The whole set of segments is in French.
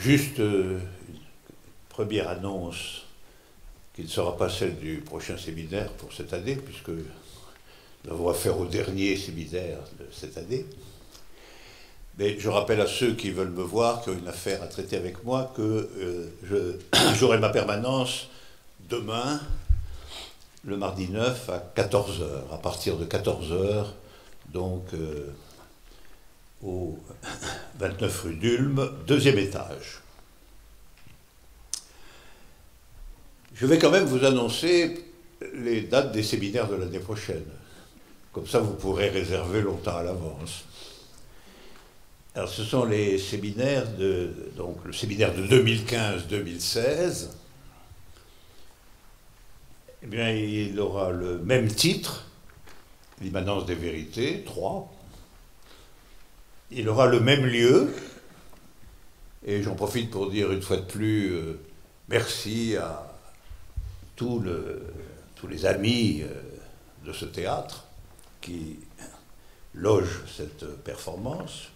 Juste une première annonce qui ne sera pas celle du prochain séminaire pour cette année, puisque nous avons affaire au dernier séminaire de cette année. Mais je rappelle à ceux qui veulent me voir, qui ont une affaire à traiter avec moi, que j'aurai ma permanence demain, le mardi 9, à 14 h, à partir de 14 h, donc au 29 rue d'Ulm, deuxième étage. Je vais quand même vous annoncer les dates des séminaires de l'année prochaine. Comme ça, vous pourrez réserver longtemps à l'avance. Alors, ce sont les séminaires donc le séminaire de 2015-2016. Eh bien, il aura le même titre, l'immanence des vérités, 3. Il aura le même lieu, et j'en profite pour dire une fois de plus merci à tous les amis de ce théâtre qui logent cette performance.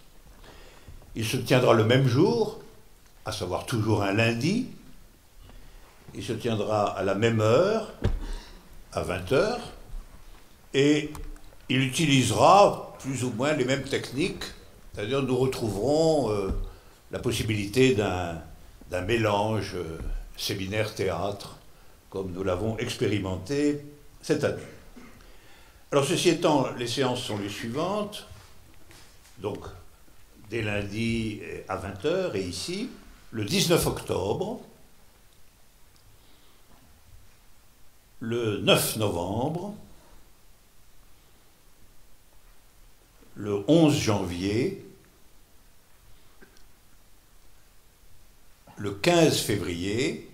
Il se tiendra le même jour, à savoir toujours un lundi. Il se tiendra à la même heure, à 20 h, et il utilisera plus ou moins les mêmes techniques, c'est-à-dire nous retrouverons la possibilité d'un mélange séminaire-théâtre, comme nous l'avons expérimenté cette année. Alors ceci étant, les séances sont les suivantes, donc dès lundi à 20 h, et ici, le 19 octobre, le 9 novembre, le 11 janvier, le 15 février,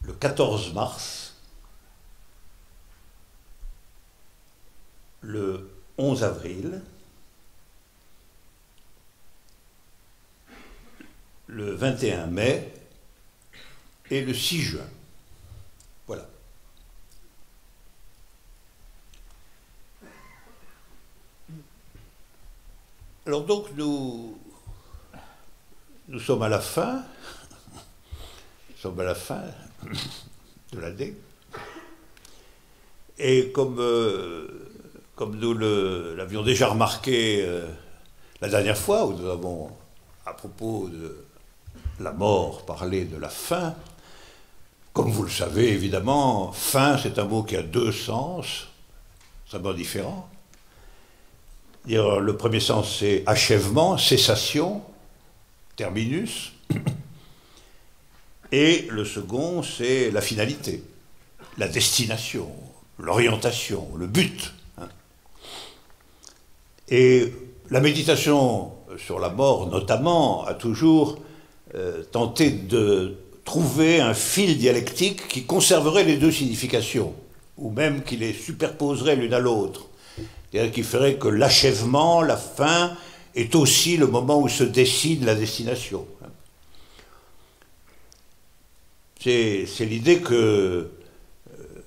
le 14 mars, le 11 avril, le 21 mai et le 6 juin. Voilà. Alors donc nous sommes à la fin, de l'année, et comme nous l'avions déjà remarqué la dernière fois, où nous avons, à propos de la mort, parlé de la fin, comme vous le savez évidemment, fin c'est un mot qui a deux sens, extrêmement différents. Le premier sens c'est achèvement, cessation, terminus, et le second c'est la finalité, la destination, l'orientation, le but. Et la méditation sur la mort notamment a toujours tenté de trouver un fil dialectique qui conserverait les deux significations, ou même qui les superposerait l'une à l'autre. C'est-à-dire qui ferait que l'achèvement, la fin, est aussi le moment où se dessine la destination. C'est l'idée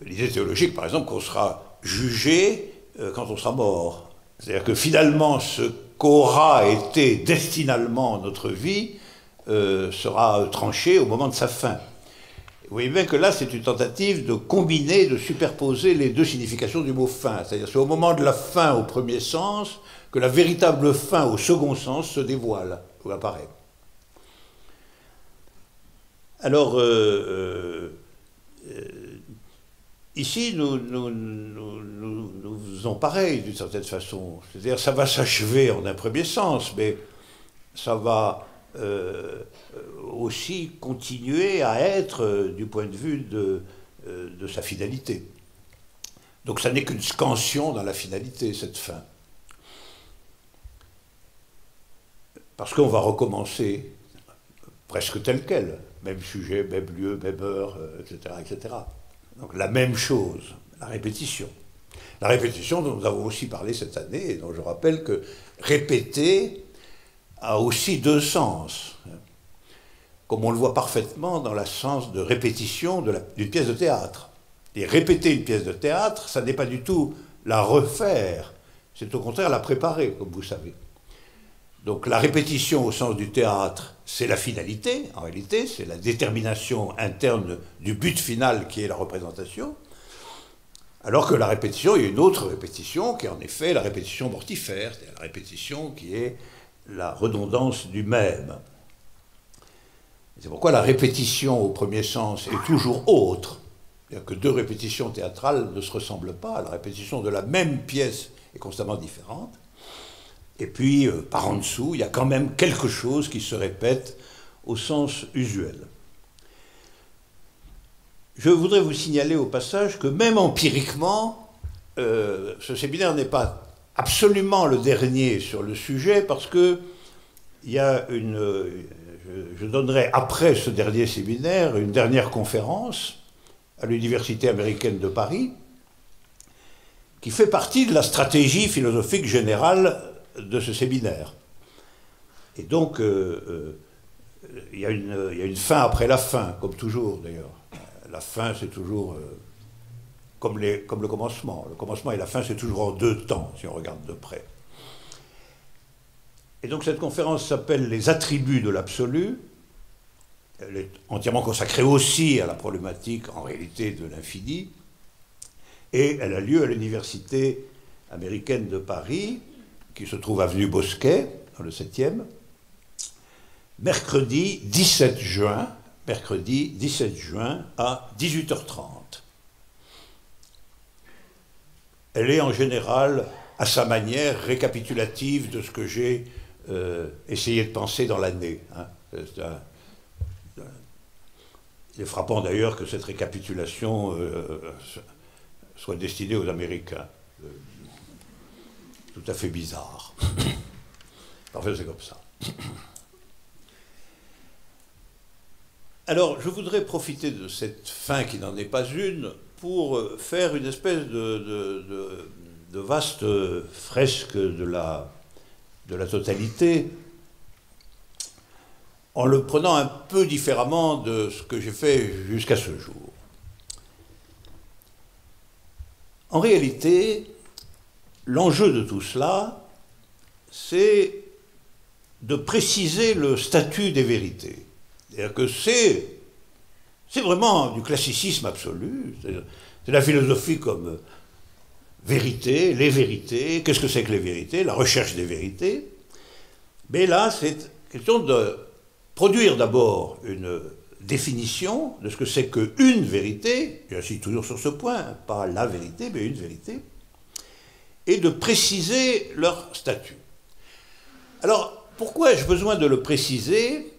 l'idée théologique, par exemple, qu'on sera jugé quand on sera mort. C'est-à-dire que finalement, ce qu'aura été destinalement notre vie sera tranché au moment de sa fin. Vous voyez bien que là, c'est une tentative de combiner, de superposer les deux significations du mot fin. C'est-à-dire c'est au moment de la fin au premier sens que la véritable fin au second sens se dévoile ou apparaît. Alors, ici, nous faisons pareil d'une certaine façon. C'est-à-dire ça va s'achever en un premier sens, mais ça va aussi continuer à être du point de vue de sa finalité. Donc ça n'est qu'une scansion dans la finalité, cette fin. Parce qu'on va recommencer presque tel quel, même sujet, même lieu, même heure, etc., etc. Donc la même chose, la répétition. La répétition dont nous avons aussi parlé cette année, et dont je rappelle que répéter a aussi deux sens, comme on le voit parfaitement dans le sens de répétition d'une pièce de théâtre. Et répéter une pièce de théâtre, ça n'est pas du tout la refaire, c'est au contraire la préparer, comme vous savez. Donc la répétition au sens du théâtre, c'est la finalité, en réalité, c'est la détermination interne du but final qui est la représentation, alors que la répétition, il y a une autre répétition qui est en effet la répétition mortifère, c'est-à-dire la répétition qui est la redondance du même. C'est pourquoi la répétition au premier sens est toujours autre, c'est-à-dire que deux répétitions théâtrales ne se ressemblent pas, la répétition de la même pièce est constamment différente. Et puis, par en dessous, il y a quand même quelque chose qui se répète au sens usuel. Je voudrais vous signaler au passage que même empiriquement, ce séminaire n'est pas absolument le dernier sur le sujet, parce que il y a je donnerai après ce dernier séminaire une dernière conférence à l'Université américaine de Paris, qui fait partie de la stratégie philosophique générale de ce séminaire. Et donc, il y a une fin après la fin, comme toujours d'ailleurs. La fin, c'est toujours comme le commencement. Le commencement et la fin, c'est toujours en deux temps, si on regarde de près. Et donc cette conférence s'appelle « Les attributs de l'absolu ». Elle est entièrement consacrée aussi à la problématique, en réalité, de l'infini. Et elle a lieu à l'Université américaine de Paris, qui se trouve avenue Bosquet, dans le 7e, mercredi 17 juin à 18h30. Elle est en général, à sa manière, récapitulative de ce que j'ai essayé de penser dans l'année. Hein. Il est frappant d'ailleurs que cette récapitulation soit destinée aux Américains. Tout à fait bizarre. Enfin, c'est comme ça. Alors, je voudrais profiter de cette fin qui n'en est pas une pour faire une espèce de vaste fresque de la totalité, en le prenant un peu différemment de ce que j'ai fait jusqu'à ce jour. En réalité, l'enjeu de tout cela, c'est de préciser le statut des vérités. C'est-à-dire que c'est vraiment du classicisme absolu. C'est la philosophie comme vérité, les vérités. Qu'est-ce que c'est que les vérités? La recherche des vérités. Mais là, c'est question de produire d'abord une définition de ce que c'est qu'une vérité, j'insiste toujours sur ce point, pas la vérité, mais une vérité, et de préciser leur statut. Alors, pourquoi ai-je besoin de le préciser?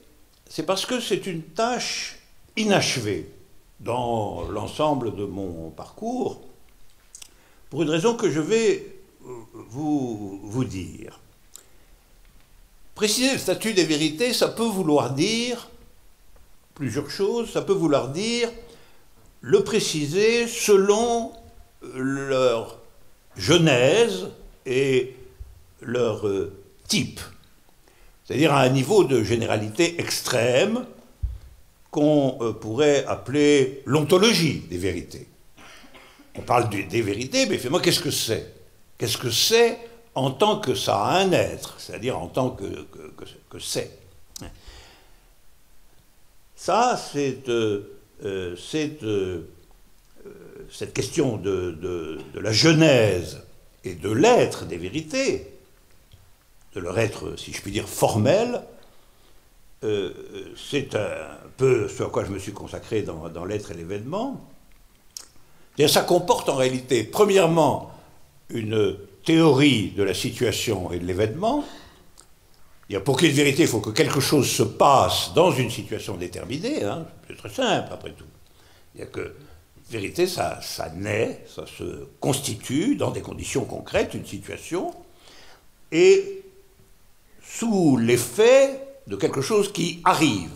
C'est parce que c'est une tâche inachevée dans l'ensemble de mon parcours, pour une raison que je vais vous dire. Préciser le statut des vérités, ça peut vouloir dire plusieurs choses. Ça peut vouloir dire le préciser selon leur genèse et leur type. C'est-à-dire à un niveau de généralité extrême qu'on pourrait appeler l'ontologie des vérités. On parle des vérités, mais finalement, qu'est-ce que c'est? Qu'est-ce que c'est en tant que ça a un être, c'est-à-dire en tant que c'est? Ça, c'est cette question de la genèse et de l'être des vérités, de leur être, si je puis dire, formel, c'est un peu ce à quoi je me suis consacré dans l'être et l'événement. Ça comporte en réalité, premièrement, une théorie de la situation et de l'événement. Pour qu'il y ait de vérité, il faut que quelque chose se passe dans une situation déterminée. Hein. C'est très simple, après tout. Il y a que vérité, ça naît, ça se constitue dans des conditions concrètes, une situation, et sous l'effet de quelque chose qui arrive.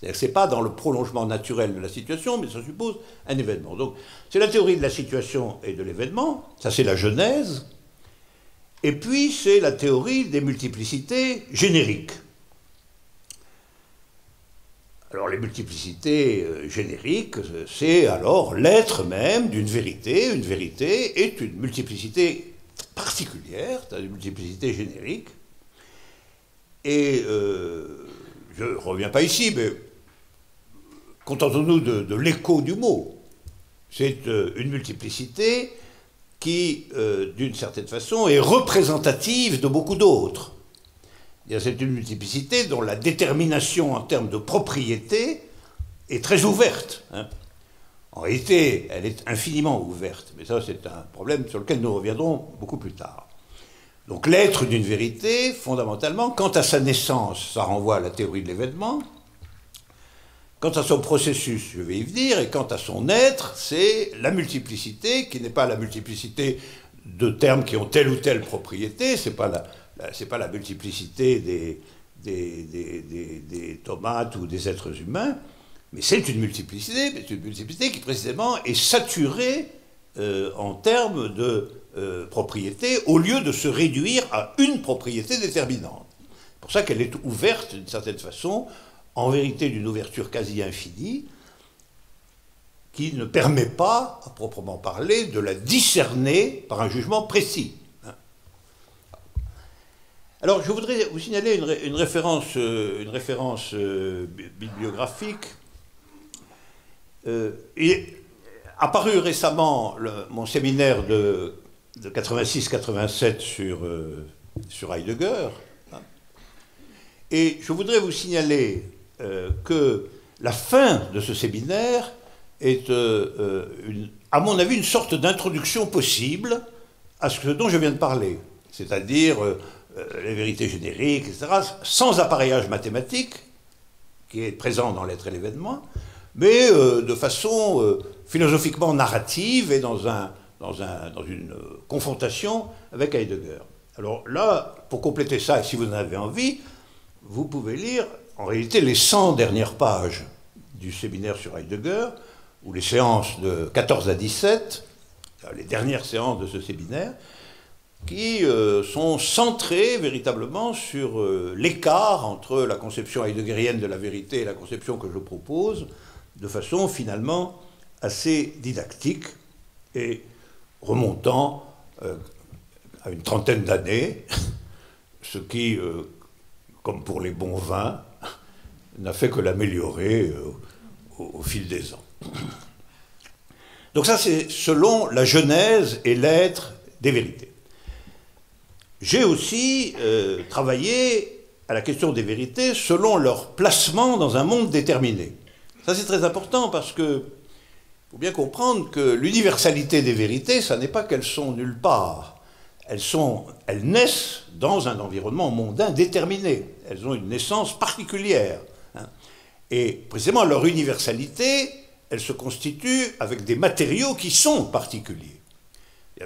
C'est-à-dire que ce n'est pas dans le prolongement naturel de la situation, mais ça suppose un événement. Donc, c'est la théorie de la situation et de l'événement, ça c'est la genèse, et puis c'est la théorie des multiplicités génériques. Alors les multiplicités génériques, c'est alors l'être même d'une vérité. Une vérité est une multiplicité particulière, c'est-à-dire une multiplicité générique. Et je ne reviens pas ici, mais contentons-nous de l'écho du mot. C'est une multiplicité qui, d'une certaine façon, est représentative de beaucoup d'autres. C'est une multiplicité dont la détermination en termes de propriété est très ouverte. Hein. En réalité, elle est infiniment ouverte, mais ça c'est un problème sur lequel nous reviendrons beaucoup plus tard. Donc l'être d'une vérité, fondamentalement, quant à sa naissance, ça renvoie à la théorie de l'événement. Quant à son processus, je vais y venir, et quant à son être, c'est la multiplicité, qui n'est pas la multiplicité de termes qui ont telle ou telle propriété, c'est pas la multiplicité des tomates ou des êtres humains, mais c'est une multiplicité qui précisément est saturée en termes de propriété, au lieu de se réduire à une propriété déterminante. C'est pour ça qu'elle est ouverte, d'une certaine façon, en vérité d'une ouverture quasi infinie, qui ne permet pas, à proprement parler, de la discerner par un jugement précis. Alors, je voudrais vous signaler une référence bibliographique. Il est apparu récemment mon séminaire de 86-87 sur Heidegger, et je voudrais vous signaler que la fin de ce séminaire est, à mon avis, une sorte d'introduction possible à ce dont je viens de parler, c'est-à-dire les vérités génériques, etc., sans appareillage mathématique, qui est présent dans l'être et l'événement, mais de façon philosophiquement narrative et dans une confrontation avec Heidegger. Alors là, pour compléter ça, et si vous en avez envie, vous pouvez lire en réalité les 100 dernières pages du séminaire sur Heidegger, ou les séances de 14 à 17, les dernières séances de ce séminaire, qui sont centrées véritablement sur l'écart entre la conception heideggerienne de la vérité et la conception que je propose, de façon finalement assez didactique et remontant à une trentaine d'années, ce qui, comme pour les bons vins, n'a fait que l'améliorer au fil des ans. Donc ça, c'est selon la genèse et l'être des vérités. J'ai aussi travaillé à la question des vérités selon leur placement dans un monde déterminé. Ça, c'est très important parce que faut bien comprendre que l'universalité des vérités, ça n'est pas qu'elles sont nulle part. Elles naissent dans un environnement mondain déterminé. Elles ont une naissance particulière. Hein. Et précisément leur universalité, elle se constitue avec des matériaux qui sont particuliers.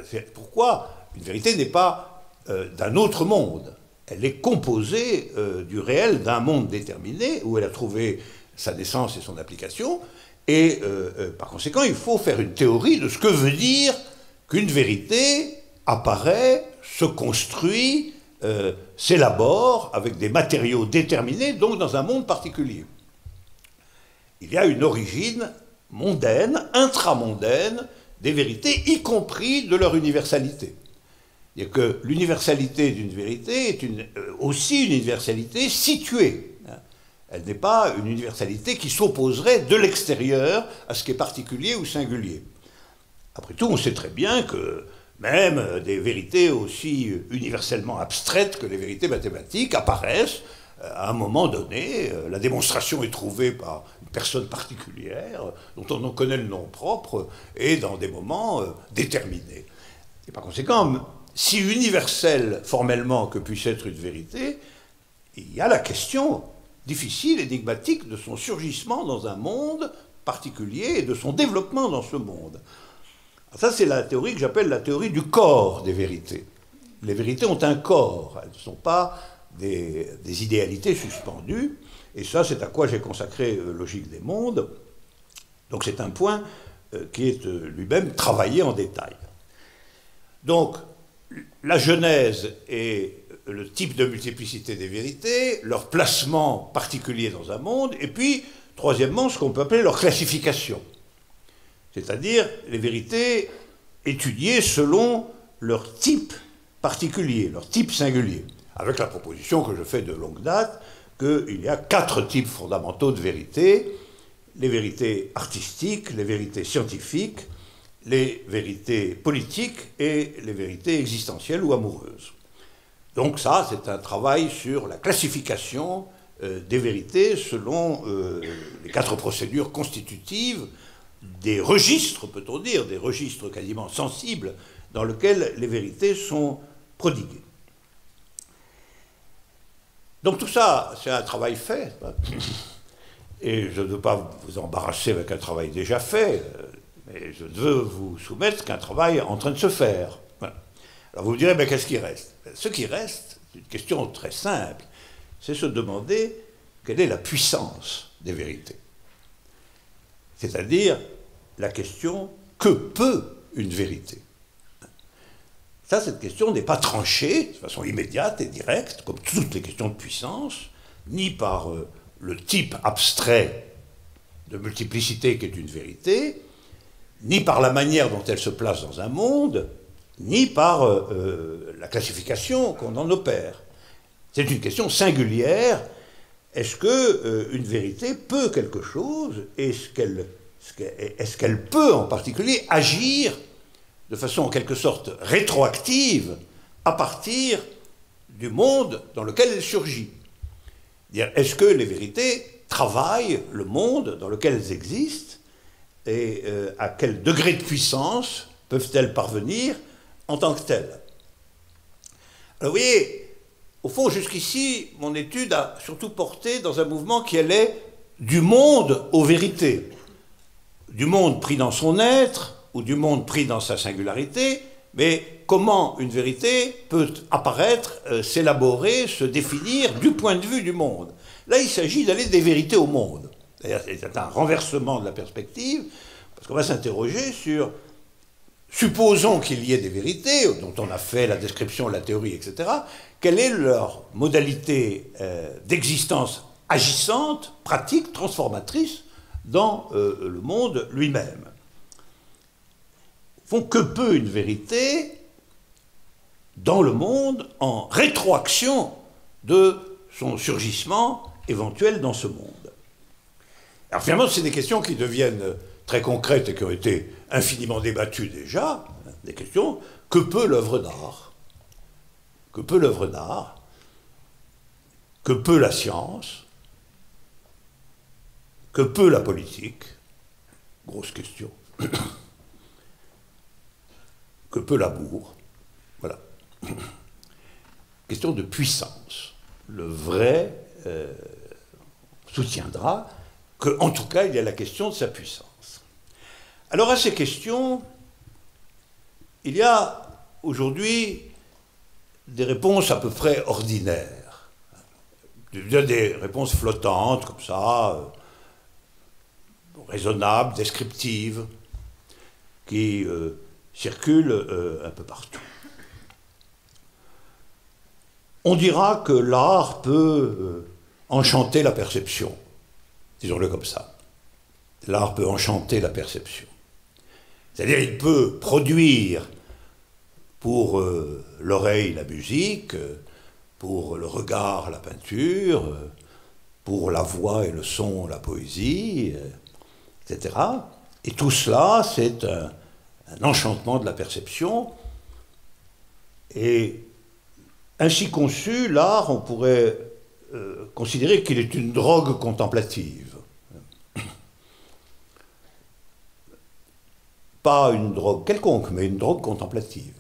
C'est pourquoi une vérité n'est pas d'un autre monde. Elle est composée du réel d'un monde déterminé où elle a trouvé sa naissance et son application. Et par conséquent, il faut faire une théorie de ce que veut dire qu'une vérité apparaît, se construit, s'élabore avec des matériaux déterminés, donc dans un monde particulier. Il y a une origine mondaine, intramondaine, des vérités, y compris de leur universalité. C'est-à-dire que l'universalité d'une vérité est aussi une universalité située. Elle n'est pas une universalité qui s'opposerait de l'extérieur à ce qui est particulier ou singulier. Après tout, on sait très bien que même des vérités aussi universellement abstraites que les vérités mathématiques apparaissent à un moment donné. La démonstration est trouvée par une personne particulière, dont on en connaît le nom propre, et dans des moments déterminés. Et par conséquent, si universelle formellement que puisse être une vérité, il y a la question difficile, énigmatique de son surgissement dans un monde particulier et de son développement dans ce monde. Alors ça, c'est la théorie que j'appelle la théorie du corps des vérités. Les vérités ont un corps, elles ne sont pas des idéalités suspendues, et ça, c'est à quoi j'ai consacré Logique des mondes. Donc c'est un point qui est lui-même travaillé en détail. Donc, la genèse et le type de multiplicité des vérités, leur placement particulier dans un monde, et puis, troisièmement, ce qu'on peut appeler leur classification. C'est-à-dire les vérités étudiées selon leur type particulier, leur type singulier. avec la proposition que je fais de longue date qu'il y a 4 types fondamentaux de vérité: les vérités artistiques, les vérités scientifiques, les vérités politiques et les vérités existentielles ou amoureuses. Donc ça, c'est un travail sur la classification des vérités selon les 4 procédures constitutives des registres, peut-on dire, des registres quasiment sensibles dans lesquels les vérités sont prodiguées. Donc tout ça, c'est un travail fait. Et je ne veux pas vous embarrasser avec un travail déjà fait, mais je veux vous soumettre qu'un travail est en train de se faire. Voilà. Alors vous me direz, mais qu'est-ce qui reste? Ce qui reste, c'est une question très simple, c'est se demander quelle est la puissance des vérités. C'est-à-dire la question que peut une vérité. Ça, cette question n'est pas tranchée de façon immédiate et directe, comme toutes les questions de puissance, ni par le type abstrait de multiplicité qui est une vérité, ni par la manière dont elle se place dans un monde, ni par la classification qu'on en opère. C'est une question singulière. Est-ce qu'une vérité peut quelque chose? Est-ce qu'elle peut en particulier agir de façon en quelque sorte rétroactive à partir du monde dans lequel elle surgit? Est-ce que les vérités travaillent le monde dans lequel elles existent et à quel degré de puissance peuvent-elles parvenir en tant que telles? Alors vous voyez, au fond, jusqu'ici, mon étude a surtout porté dans un mouvement qui allait du monde aux vérités. Du monde pris dans son être, ou du monde pris dans sa singularité, mais comment une vérité peut apparaître, s'élaborer, se définir du point de vue du monde. Là, il s'agit d'aller des vérités au monde. C'est un renversement de la perspective, parce qu'on va s'interroger sur, supposons qu'il y ait des vérités, dont on a fait la description, la théorie, etc., quelle est leur modalité d'existence agissante, pratique, transformatrice dans le monde lui-même. Au fond, que peut une vérité dans le monde en rétroaction de son surgissement éventuel dans ce monde? Alors finalement, c'est des questions qui deviennent très concrètes et qui ont été infiniment débattues déjà. Des questions, que peut l'œuvre d'art? Que peut l'œuvre d'art? Que peut la science? Que peut la politique? Grosse question. Que peut l'amour? Voilà. Question de puissance. Le vrai soutiendra qu'en tout cas, il y a la question de sa puissance. Alors à ces questions, il y a aujourd'hui des réponses à peu près ordinaires. Il y a des réponses flottantes, comme ça, raisonnables, descriptives, qui circulent un peu partout. On dira que l'art peut enchanter la perception, disons-le comme ça. L'art peut enchanter la perception. C'est-à-dire il peut produire pour l'oreille la musique, pour le regard la peinture, pour la voix et le son la poésie, etc. Et tout cela, c'est un enchantement de la perception. Et ainsi conçu, l'art, on pourrait considérer qu'il est une drogue contemplative. Pas une drogue quelconque, mais une drogue contemplative.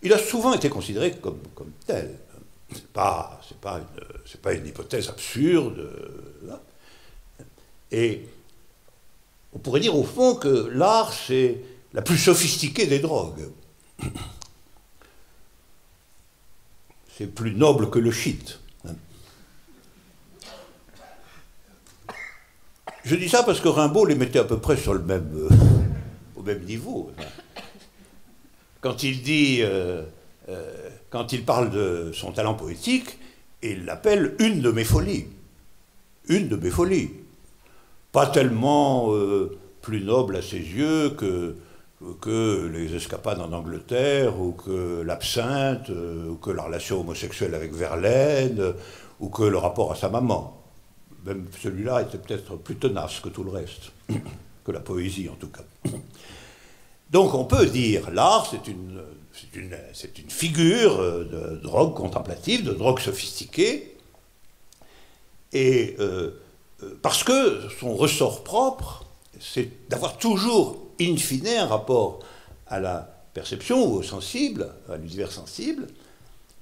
Il a souvent été considéré comme tel. C'est pas une hypothèse absurde. Et on pourrait dire au fond que l'art, c'est la plus sophistiquée des drogues. C'est plus noble que le shit. Je dis ça parce que Rimbaud les mettait à peu près sur le même, au même niveau. Quand il dit, quand il parle de son talent poétique, il l'appelle une de mes folies. Une de mes folies. Pas tellement plus noble à ses yeux que que les escapades en Angleterre, ou que l'absinthe, ou que la relation homosexuelle avec Verlaine, ou que le rapport à sa maman. Même celui-là était peut-être plus tenace que tout le reste, que la poésie en tout cas. Donc on peut dire, l'art, c'est une figure de drogue contemplative, de drogue sophistiquée, et parce que son ressort propre, c'est d'avoir toujours, in fine, un rapport à la perception ou au sensible, à l'univers sensible.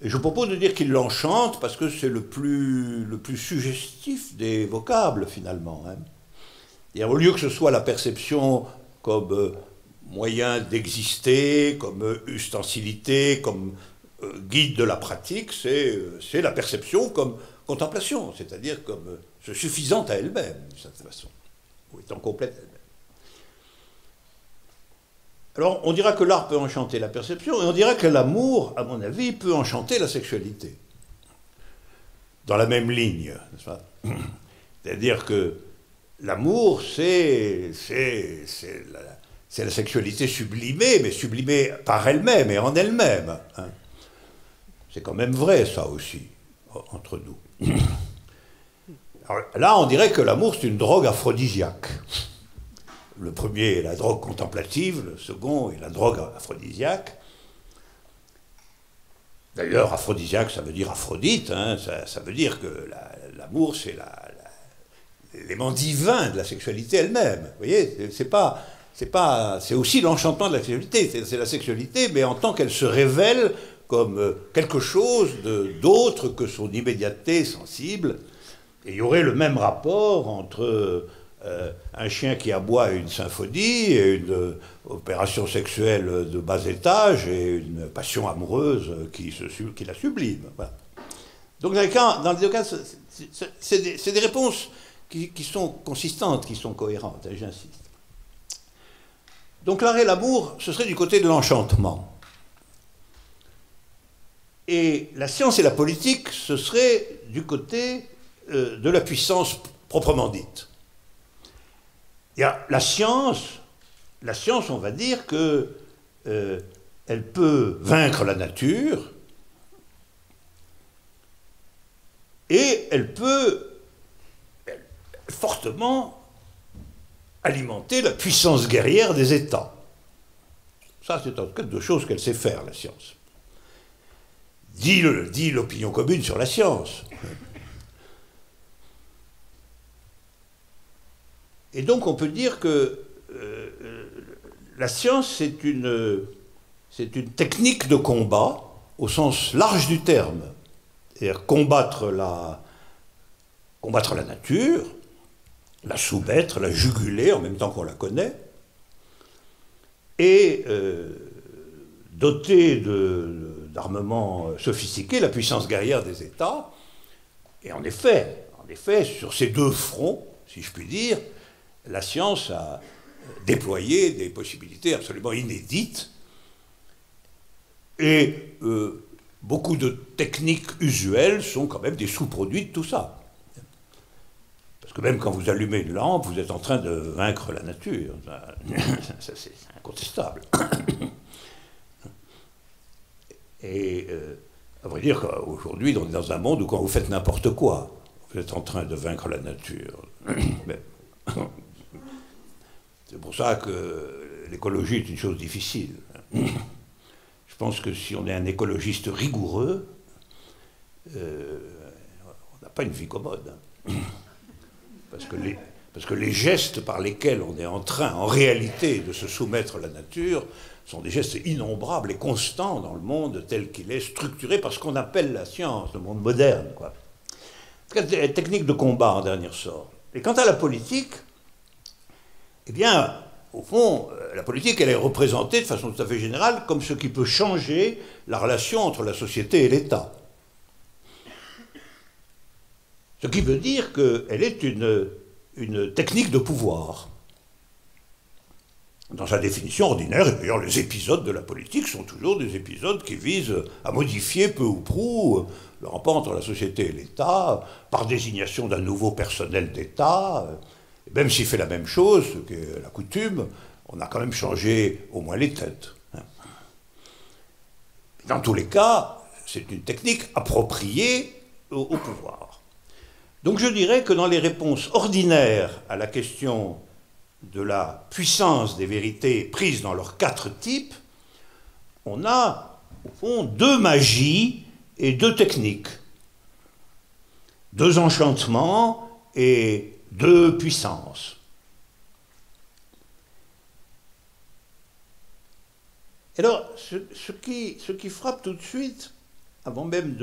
Et je propose de dire qu'il l'enchante parce que c'est le plus suggestif des vocables, finalement. Hein. Et au lieu que ce soit la perception comme moyen d'exister, comme ustensilité, comme guide de la pratique, c'est la perception comme contemplation, c'est-à-dire comme se suffisant à elle-même, d'une certaine façon, ou étant complète elle-même. Alors, on dira que l'art peut enchanter la perception, et on dira que l'amour, à mon avis, peut enchanter la sexualité. Dans la même ligne, n'est-ce pas? C'est-à-dire que l'amour, c'est la sexualité sublimée, mais sublimée par elle-même et en elle-même. Hein. C'est quand même vrai, ça aussi, entre nous. Alors, là, on dirait que l'amour, c'est une drogue aphrodisiaque. Le premier est la drogue contemplative, le second est la drogue aphrodisiaque. D'ailleurs, aphrodisiaque, ça veut dire Aphrodite, hein, ça veut dire que l'amour, c'est l'élément divin de la sexualité elle-même. Vous voyez, c'est aussi l'enchantement de la sexualité. C'est la sexualité, mais en tant qu'elle se révèle comme quelque chose d'autre que son immédiateté sensible. Et il y aurait le même rapport entre un chien qui aboie une symphonie, et une opération sexuelle de bas étage, et une passion amoureuse qui la sublime. Voilà. Donc dans les deux cas, c'est des réponses qui sont consistantes, qui sont cohérentes, hein, j'insiste. Donc l'art et l'amour, ce serait du côté de l'enchantement. Et la science et la politique, ce serait du côté de la puissance proprement dite. Il y a la science, on va dire que elle peut vaincre la nature et elle peut fortement alimenter la puissance guerrière des États. Ça, c'est en tout cas deux choses qu'elle sait faire, la science. Dit l'opinion commune sur la science. Et donc on peut dire que la science, c'est une technique de combat au sens large du terme. C'est-à-dire combattre la nature, la soumettre, la juguler en même temps qu'on la connaît, et doter d'armements sophistiqués la puissance guerrière des États. Et en effet, sur ces deux fronts, si je puis dire, la science a déployé des possibilités absolument inédites et beaucoup de techniques usuelles sont quand même des sous-produits de tout ça. Parce que même quand vous allumez une lampe, vous êtes en train de vaincre la nature. Ça, c'est incontestable. Et à vrai dire qu'aujourd'hui, on est dans un monde où quand vous faites n'importe quoi, vous êtes en train de vaincre la nature. Mais, c'est pour ça que l'écologie est une chose difficile. Je pense que si on est un écologiste rigoureux, on n'a pas une vie commode. Parce que les gestes par lesquels on est en train, en réalité, de se soumettre à la nature, sont des gestes innombrables et constants dans le monde tel qu'il est structuré par ce qu'on appelle la science, le monde moderne, quoi. C'est la technique de combat en dernier ressort. Et quant à la politique, eh bien, au fond, la politique, elle est représentée de façon tout à fait générale comme ce qui peut changer la relation entre la société et l'État. Ce qui veut dire qu'elle est une technique de pouvoir. Dans sa définition ordinaire, et d'ailleurs les épisodes de la politique sont toujours des épisodes qui visent à modifier peu ou prou le rapport entre la société et l'État, par désignation d'un nouveau personnel d'État. Même s'il fait la même chose, ce qui est la coutume, on a quand même changé au moins les têtes. Dans tous les cas, c'est une technique appropriée au pouvoir. Donc je dirais que dans les réponses ordinaires à la question de la puissance des vérités prises dans leurs 4 types, on a, au fond, 2 magies et 2 techniques. 2 enchantements et 2 puissances. Alors, ce qui frappe tout de suite, avant même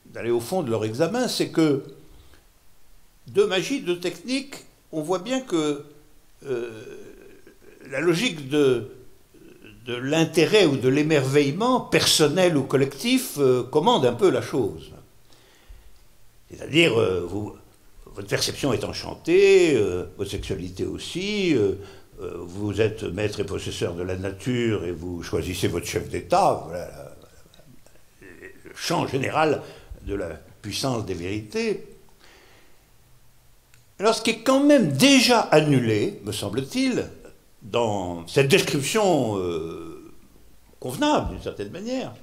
d'aller au fond de leur examen, c'est que 2 magies, 2 techniques, on voit bien que la logique de l'intérêt ou de l'émerveillement, personnel ou collectif, commande un peu la chose. C'est-à-dire, votre perception est enchantée, votre sexualité aussi, vous êtes maître et possesseur de la nature et vous choisissez votre chef d'État. Voilà le champ général de la puissance des vérités. Alors, ce qui est quand même déjà annulé, me semble-t-il, dans cette description convenable, d'une certaine manière,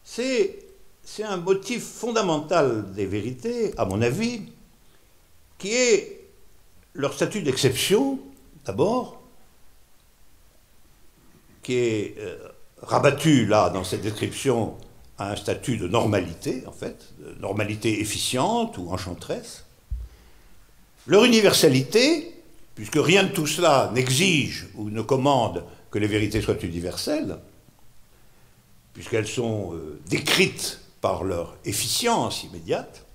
c'est un motif fondamental des vérités, à mon avis, qui est leur statut d'exception, d'abord, qui est rabattu, là, dans cette description, à un statut de normalité, en fait, de normalité efficiente ou enchanteresse. Leur universalité, puisque rien de tout cela n'exige ou ne commande que les vérités soient universelles, puisqu'elles sont décrites par leur efficience immédiate,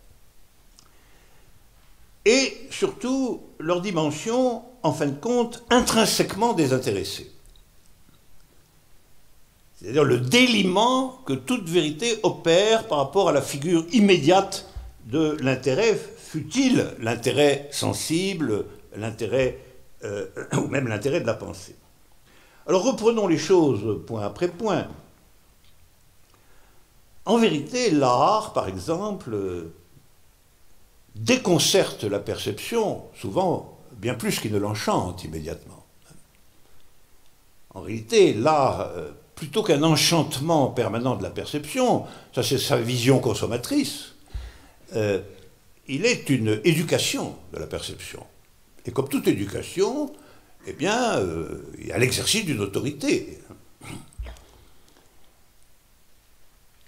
et surtout leur dimension, en fin de compte, intrinsèquement désintéressée. C'est-à-dire le déliement que toute vérité opère par rapport à la figure immédiate de l'intérêt, fût-il l'intérêt sensible, l'intérêt, ou même l'intérêt de la pensée. Alors reprenons les choses point après point. En vérité, l'art, par exemple, déconcerte la perception, souvent bien plus qu'il ne l'enchante immédiatement. En réalité, l'art, plutôt qu'un enchantement permanent de la perception, ça c'est sa vision consommatrice, il est une éducation de la perception. Et comme toute éducation, eh bien, il y a l'exercice d'une autorité.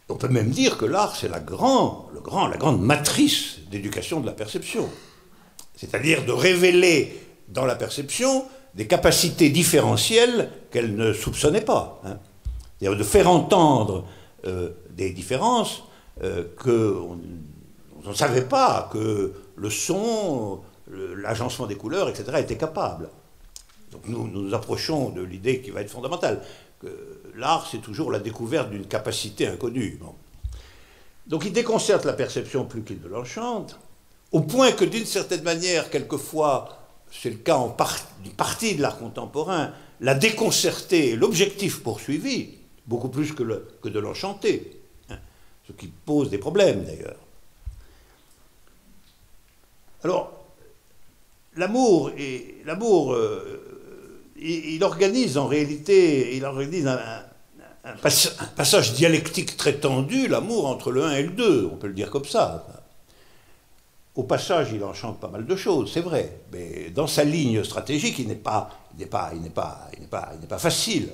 On peut même dire que l'art, c'est la grande matrice d'éducation de la perception. C'est-à-dire de révéler dans la perception des capacités différentielles qu'elle ne soupçonnait pas. C'est-à-dire de faire entendre des différences qu'on ne savait pas que le son, l'agencement des couleurs, etc., était capable. Donc nous nous approchons de l'idée qui va être fondamentale, que l'art, c'est toujours la découverte d'une capacité inconnue. Bon. Donc il déconcerte la perception plus qu'il ne l'enchante, au point que d'une certaine manière, quelquefois, c'est le cas en d'une partie de l'art contemporain, la déconcerter est l'objectif poursuivi, beaucoup plus que de l'enchanter, ce qui pose des problèmes d'ailleurs. Alors, l'amour, il organise en réalité, un passage dialectique très tendu, l'amour entre le 1 et le 2, on peut le dire comme ça. Au passage, il enchante pas mal de choses, c'est vrai, mais dans sa ligne stratégique, il n'est pas facile.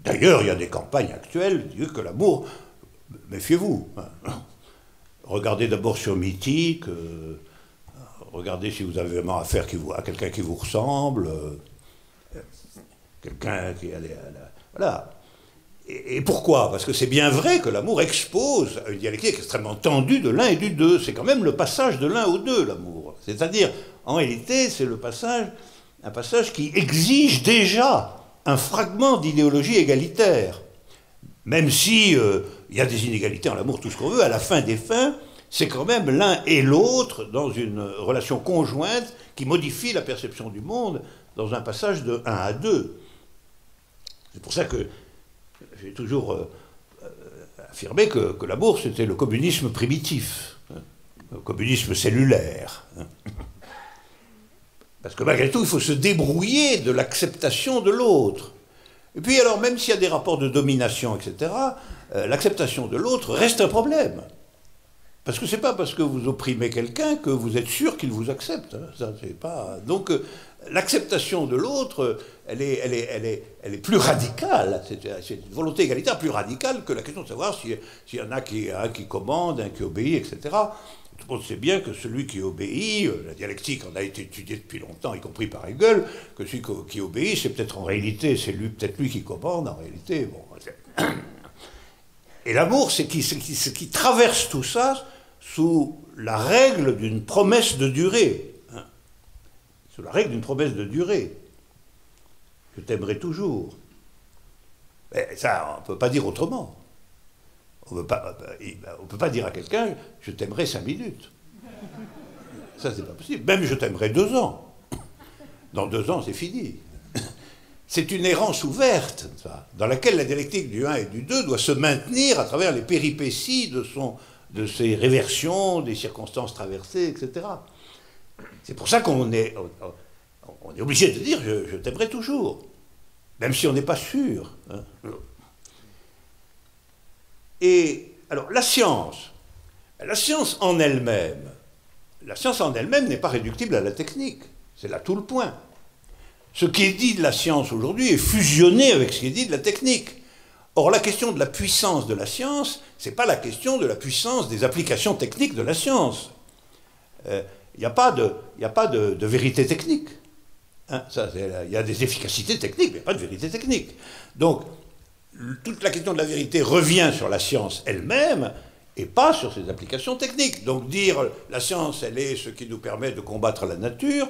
D'ailleurs, il y a des campagnes actuelles qui disent que l'amour, méfiez-vous. Regardez d'abord sur Mythique, regardez si vous avez vraiment affaire à quelqu'un qui vous ressemble, quelqu'un qui allait à la... Voilà. Et pourquoi? Parce que c'est bien vrai que l'amour expose à une dialectique extrêmement tendue de l'un et du deux. C'est quand même le passage de l'un au deux, l'amour. C'est-à-dire, en réalité, c'est un passage qui exige déjà un fragment d'idéologie égalitaire. Même si il y a des inégalités en l'amour, tout ce qu'on veut, à la fin des fins, c'est quand même l'un et l'autre dans une relation conjointe qui modifie la perception du monde dans un passage de 1 à 2. C'est pour ça que j'ai toujours affirmé que l'amour, c'était le communisme primitif, le communisme cellulaire. Parce que malgré tout, il faut se débrouiller de l'acceptation de l'autre. Et puis alors, même s'il y a des rapports de domination, etc., l'acceptation de l'autre reste un problème. Parce que c'est pas parce que vous opprimez quelqu'un que vous êtes sûr qu'il vous accepte. Hein. Ça, c'est pas... Donc, l'acceptation de l'autre, elle est plus radicale. C'est une volonté égalitaire plus radicale que la question de savoir s'il y en a un qui commande, un qui obéit, etc. Tout le monde sait bien que celui qui obéit, la dialectique en a été étudiée depuis longtemps, y compris par Hegel, que celui qui obéit, c'est peut-être en réalité, c'est peut-être lui qui commande, en réalité. Bon, et l'amour, c'est ce qui traverse tout ça sous la règle d'une promesse de durée. Hein, sous la règle d'une promesse de durée. Je t'aimerai toujours. Mais ça, on ne peut pas dire autrement. On ne peut pas dire à quelqu'un « je t'aimerai 5 minutes ». Ça, c'est pas possible. Même « je t'aimerai 2 ans ». Dans 2 ans, c'est fini. C'est une errance ouverte, dans laquelle la dialectique du 1 et du 2 doit se maintenir à travers les péripéties de ses réversions, des circonstances traversées, etc. C'est pour ça qu'on est obligé de dire « je t'aimerai toujours », même si on n'est pas sûr. Hein. Et alors, la science en elle-même n'est pas réductible à la technique. C'est là tout le point. Ce qui est dit de la science aujourd'hui est fusionné avec ce qui est dit de la technique. Or, la question de la puissance de la science, ce n'est pas la question de la puissance des applications techniques de la science. Il n'y a pas de vérité technique. Hein, il y a des efficacités techniques, mais il n'y a pas de vérité technique. Donc, toute la question de la vérité revient sur la science elle-même et pas sur ses applications techniques. Donc dire la science, elle est ce qui nous permet de combattre la nature,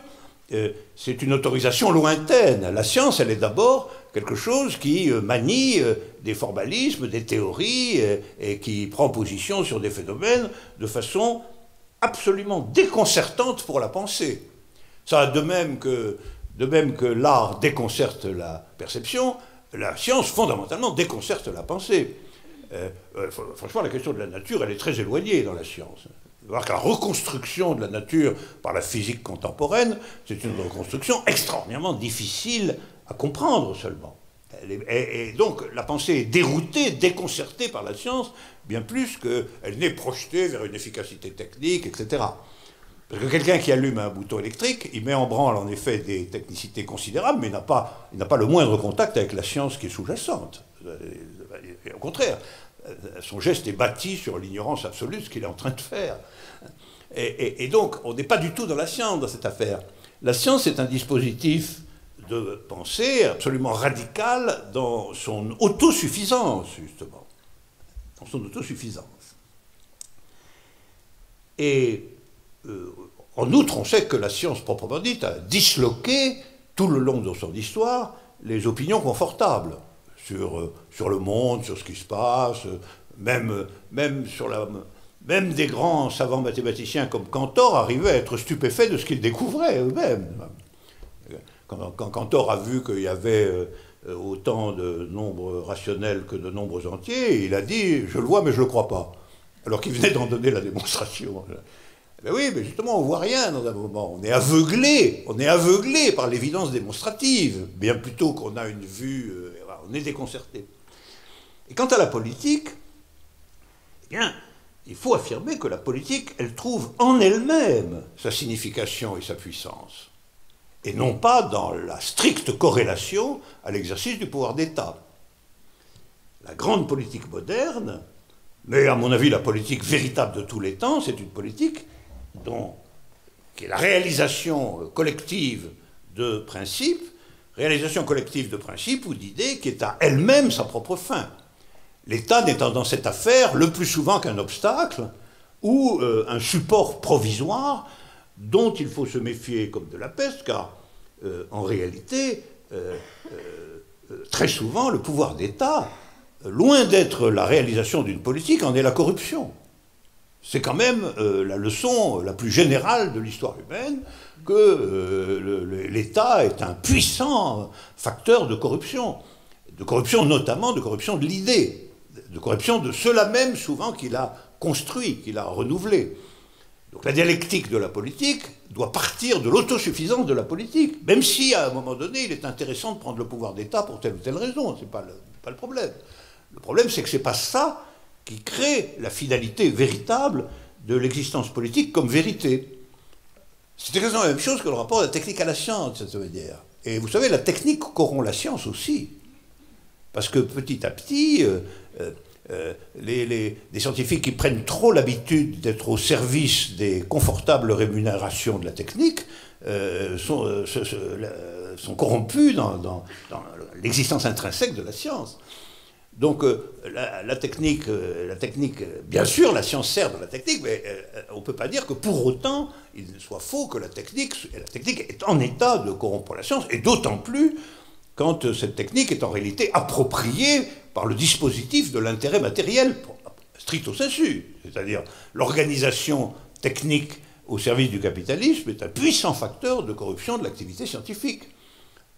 c'est une autorisation lointaine. La science, elle est d'abord quelque chose qui manie des formalismes, des théories, et qui prend position sur des phénomènes de façon absolument déconcertante pour la pensée. Ça, de même que l'art déconcerte la perception, la science, fondamentalement, déconcerte la pensée. Franchement, la question de la nature, elle est très éloignée dans la science. Alors que la reconstruction de la nature par la physique contemporaine, c'est une reconstruction extraordinairement difficile à comprendre seulement. Et donc, la pensée est déroutée, déconcertée par la science, bien plus qu'elle n'est projetée vers une efficacité technique, etc. Parce que quelqu'un qui allume un bouton électrique, il met en branle en effet des technicités considérables, mais il n'a pas le moindre contact avec la science qui est sous-jacente. Au contraire, son geste est bâti sur l'ignorance absolue de ce qu'il est en train de faire. Et donc, on n'est pas du tout dans la science, dans cette affaire. La science est un dispositif de pensée absolument radical dans son autosuffisance, justement. Dans son autosuffisance. Et en outre, on sait que la science proprement dite a disloqué tout le long de son histoire les opinions confortables sur le monde, sur ce qui se passe, même des grands savants mathématiciens comme Cantor arrivaient à être stupéfaits de ce qu'ils découvraient eux-mêmes. Quand Cantor a vu qu'il y avait autant de nombres rationnels que de nombres entiers, il a dit « je le vois mais je ne le crois pas », alors qu'il venait d'en donner la démonstration. Ben oui, mais justement, on ne voit rien dans un moment. On est aveuglé par l'évidence démonstrative, bien plutôt qu'on a une vue, on est déconcerté. Et quant à la politique, eh bien, il faut affirmer que la politique, elle trouve en elle-même sa signification et sa puissance, et non pas dans la stricte corrélation à l'exercice du pouvoir d'État. La grande politique moderne, mais à mon avis la politique véritable de tous les temps, c'est une politique qui est la réalisation collective de principes ou d'idées qui est à elle-même sa propre fin. L'État n'étant dans cette affaire le plus souvent qu'un obstacle ou un support provisoire dont il faut se méfier comme de la peste, car en réalité, très souvent, le pouvoir d'État, loin d'être la réalisation d'une politique, en est la corruption. C'est quand même la leçon la plus générale de l'histoire humaine que l'État est un puissant facteur de corruption notamment de corruption de l'idée, de corruption de ceux-là même souvent qu'il a construit, qu'il a renouvelé. Donc la dialectique de la politique doit partir de l'autosuffisance de la politique, même si à un moment donné il est intéressant de prendre le pouvoir d'État pour telle ou telle raison, c'est pas le problème. Le problème c'est que c'est pas ça qui crée la finalité véritable de l'existence politique comme vérité. C'est exactement la même chose que le rapport de la technique à la science, ça veut dire. Et vous savez, la technique corrompt la science aussi. Parce que petit à petit, les scientifiques qui prennent trop l'habitude d'être au service des confortables rémunérations de la technique sont corrompus dans l'existence intrinsèque de la science. Donc la technique, bien sûr, la science sert de la technique, mais on ne peut pas dire que pour autant il soit faux que la technique est en état de corrompre la science, et d'autant plus quand cette technique est en réalité appropriée par le dispositif de l'intérêt matériel, stricto sensu, c'est-à-dire l'organisation technique au service du capitalisme est un puissant facteur de corruption de l'activité scientifique,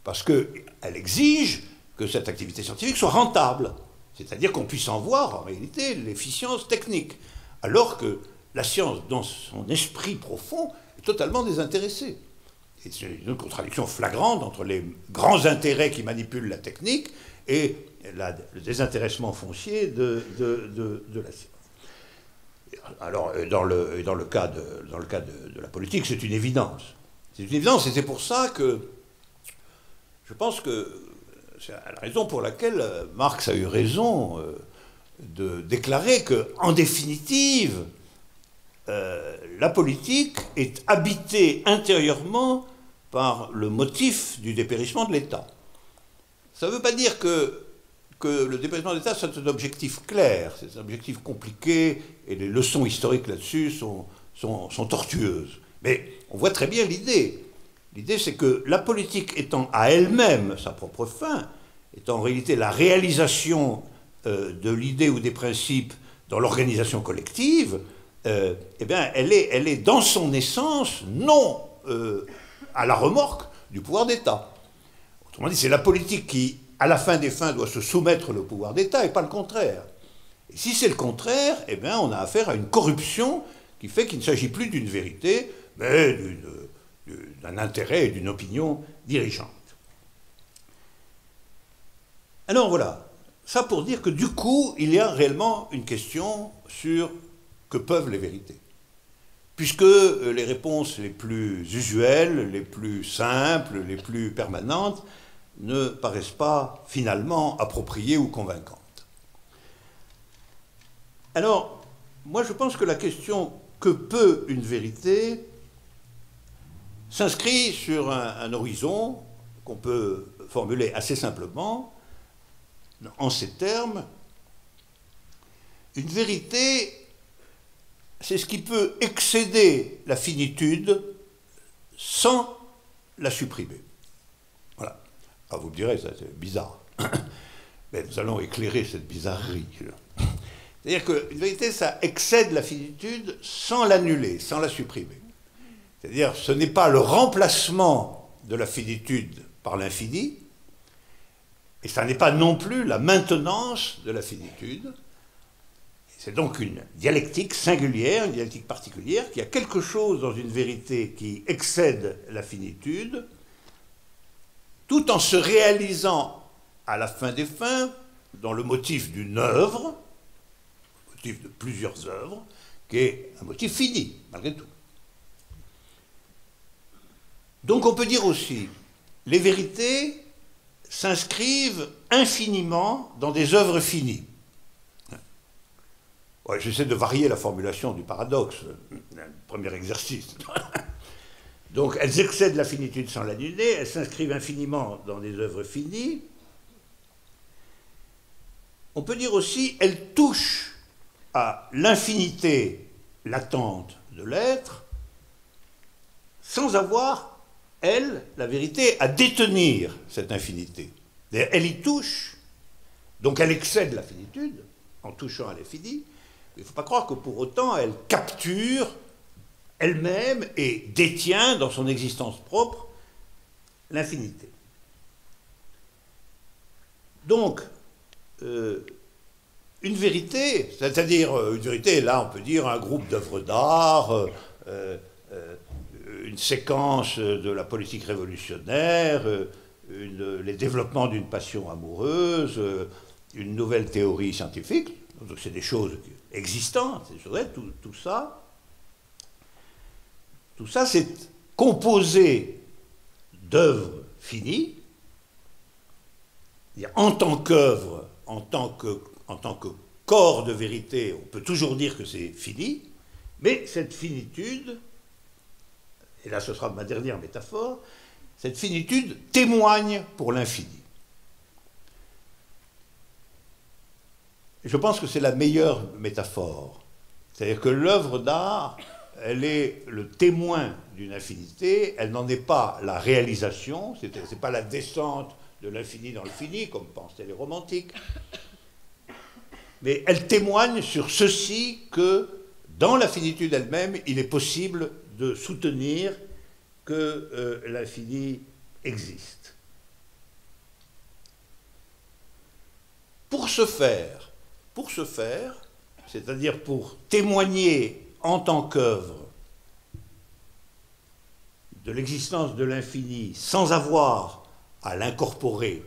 parce qu'elle exige que cette activité scientifique soit rentable. C'est-à-dire qu'on puisse en voir, en réalité, l'efficience technique. Alors que la science, dans son esprit profond, est totalement désintéressée. Et c'est une contradiction flagrante entre les grands intérêts qui manipulent la technique et le désintéressement foncier de la science. Alors, dans le cas de la politique, c'est une évidence. C'est une évidence, et c'est pour ça que je pense que c'est la raison pour laquelle Marx a eu raison de déclarer qu'en définitive, la politique est habitée intérieurement par le motif du dépérissement de l'État. Ça ne veut pas dire que le dépérissement de l'État c'est un objectif clair, c'est un objectif compliqué, et les leçons historiques là-dessus sont tortueuses. Mais on voit très bien l'idée. L'idée, c'est que la politique étant à elle-même sa propre fin, étant en réalité la réalisation de l'idée ou des principes dans l'organisation collective, eh bien, elle est dans son essence non à la remorque du pouvoir d'État. Autrement dit, c'est la politique qui, à la fin des fins, doit se soumettre au pouvoir d'État et pas le contraire. Et si c'est le contraire, eh bien, on a affaire à une corruption qui fait qu'il ne s'agit plus d'une vérité, mais d'un intérêt et d'une opinion dirigeante. Alors voilà, ça pour dire que du coup, il y a réellement une question sur que peuvent les vérités. Puisque les réponses les plus usuelles, les plus simples, les plus permanentes, ne paraissent pas finalement appropriées ou convaincantes. Alors, moi je pense que la question que peut une vérité s'inscrit sur un horizon qu'on peut formuler assez simplement en ces termes. Une vérité, c'est ce qui peut excéder la finitude sans la supprimer. Voilà. Alors vous me direz, ça c'est bizarre. Mais nous allons éclairer cette bizarrerie. C'est-à-dire qu'une vérité, ça excède la finitude sans l'annuler, sans la supprimer. C'est-à-dire, ce n'est pas le remplacement de la finitude par l'infini, et ça n'est pas non plus la maintenance de la finitude. C'est donc une dialectique singulière, une dialectique particulière, qui a quelque chose dans une vérité qui excède la finitude, tout en se réalisant à la fin des fins dans le motif d'une œuvre, le motif de plusieurs œuvres, qui est un motif fini, malgré tout. Donc on peut dire aussi, les vérités s'inscrivent infiniment dans des œuvres finies. Ouais, j'essaie de varier la formulation du paradoxe, le premier exercice. Donc elles excèdent la finitude sans l'annuler, elles s'inscrivent infiniment dans des œuvres finies. On peut dire aussi, elles touchent à l'infinité latente de l'être, sans avoir, elle, la vérité, à détenir cette infinité. Elle y touche, donc elle excède la finitude, en touchant à l'infini. Il ne faut pas croire que pour autant elle capture elle-même et détient dans son existence propre l'infinité. Donc, une vérité, c'est-à-dire une vérité, là on peut dire un groupe d'œuvres d'art, une séquence de la politique révolutionnaire, les développements d'une passion amoureuse, une nouvelle théorie scientifique. Donc c'est des choses existantes, tout ça. Tout ça, c'est composé d'œuvres finies, en tant qu'œuvre, en tant que corps de vérité, on peut toujours dire que c'est fini, mais cette finitude, et là ce sera ma dernière métaphore, cette finitude témoigne pour l'infini. Je pense que c'est la meilleure métaphore. C'est-à-dire que l'œuvre d'art, elle est le témoin d'une infinité, elle n'en est pas la réalisation, c'est pas la descente de l'infini dans le fini, comme pensaient les romantiques, mais elle témoigne sur ceci que, dans la finitude elle-même, il est possible de soutenir que l'infini existe. Pour ce faire, c'est-à-dire pour témoigner en tant qu'œuvre de l'existence de l'infini sans avoir à l'incorporer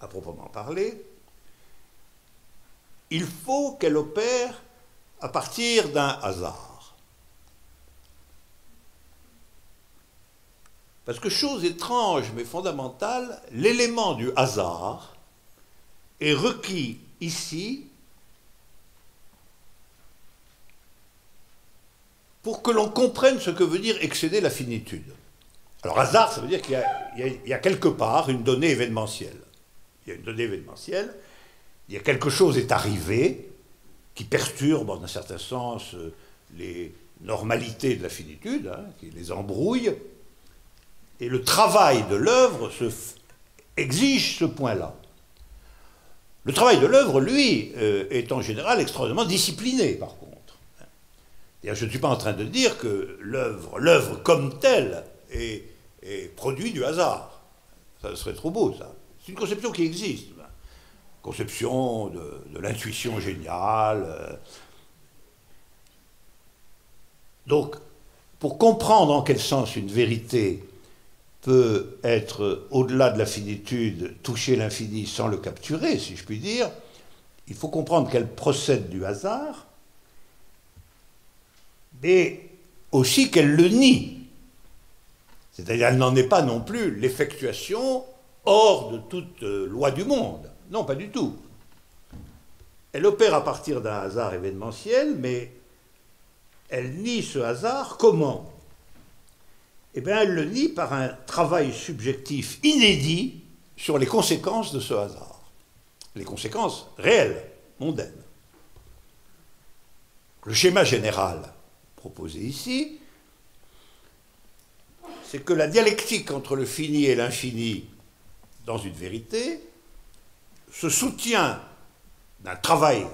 à proprement parler, il faut qu'elle opère à partir d'un hasard. Parce que, chose étrange mais fondamentale, l'élément du hasard est requis ici pour que l'on comprenne ce que veut dire excéder la finitude. Alors hasard, ça veut dire qu'il y a quelque part une donnée événementielle. Il y a une donnée événementielle, il y a quelque chose est arrivé qui perturbe en un certain sens les normalités de la finitude, qui les embrouille, et le travail de l'œuvre exige ce point-là. Le travail de l'œuvre, lui, est en général extraordinairement discipliné, par contre. Je ne suis pas en train de dire que l'œuvre comme telle est produit du hasard. Ça serait trop beau, ça. C'est une conception qui existe. Conception de l'intuition géniale. Donc, pour comprendre en quel sens une vérité peut être, au-delà de la finitude, toucher l'infini sans le capturer, si je puis dire, il faut comprendre qu'elle procède du hasard, mais aussi qu'elle le nie. C'est-à-dire qu'elle n'en est pas non plus l'effectuation hors de toute loi du monde. Non, pas du tout. Elle opère à partir d'un hasard événementiel, mais elle nie ce hasard comment ? Eh bien, elle le nie par un travail subjectif inédit sur les conséquences de ce hasard. Les conséquences réelles, mondaines. Le schéma général proposé ici, c'est que la dialectique entre le fini et l'infini dans une vérité se soutient d'un travail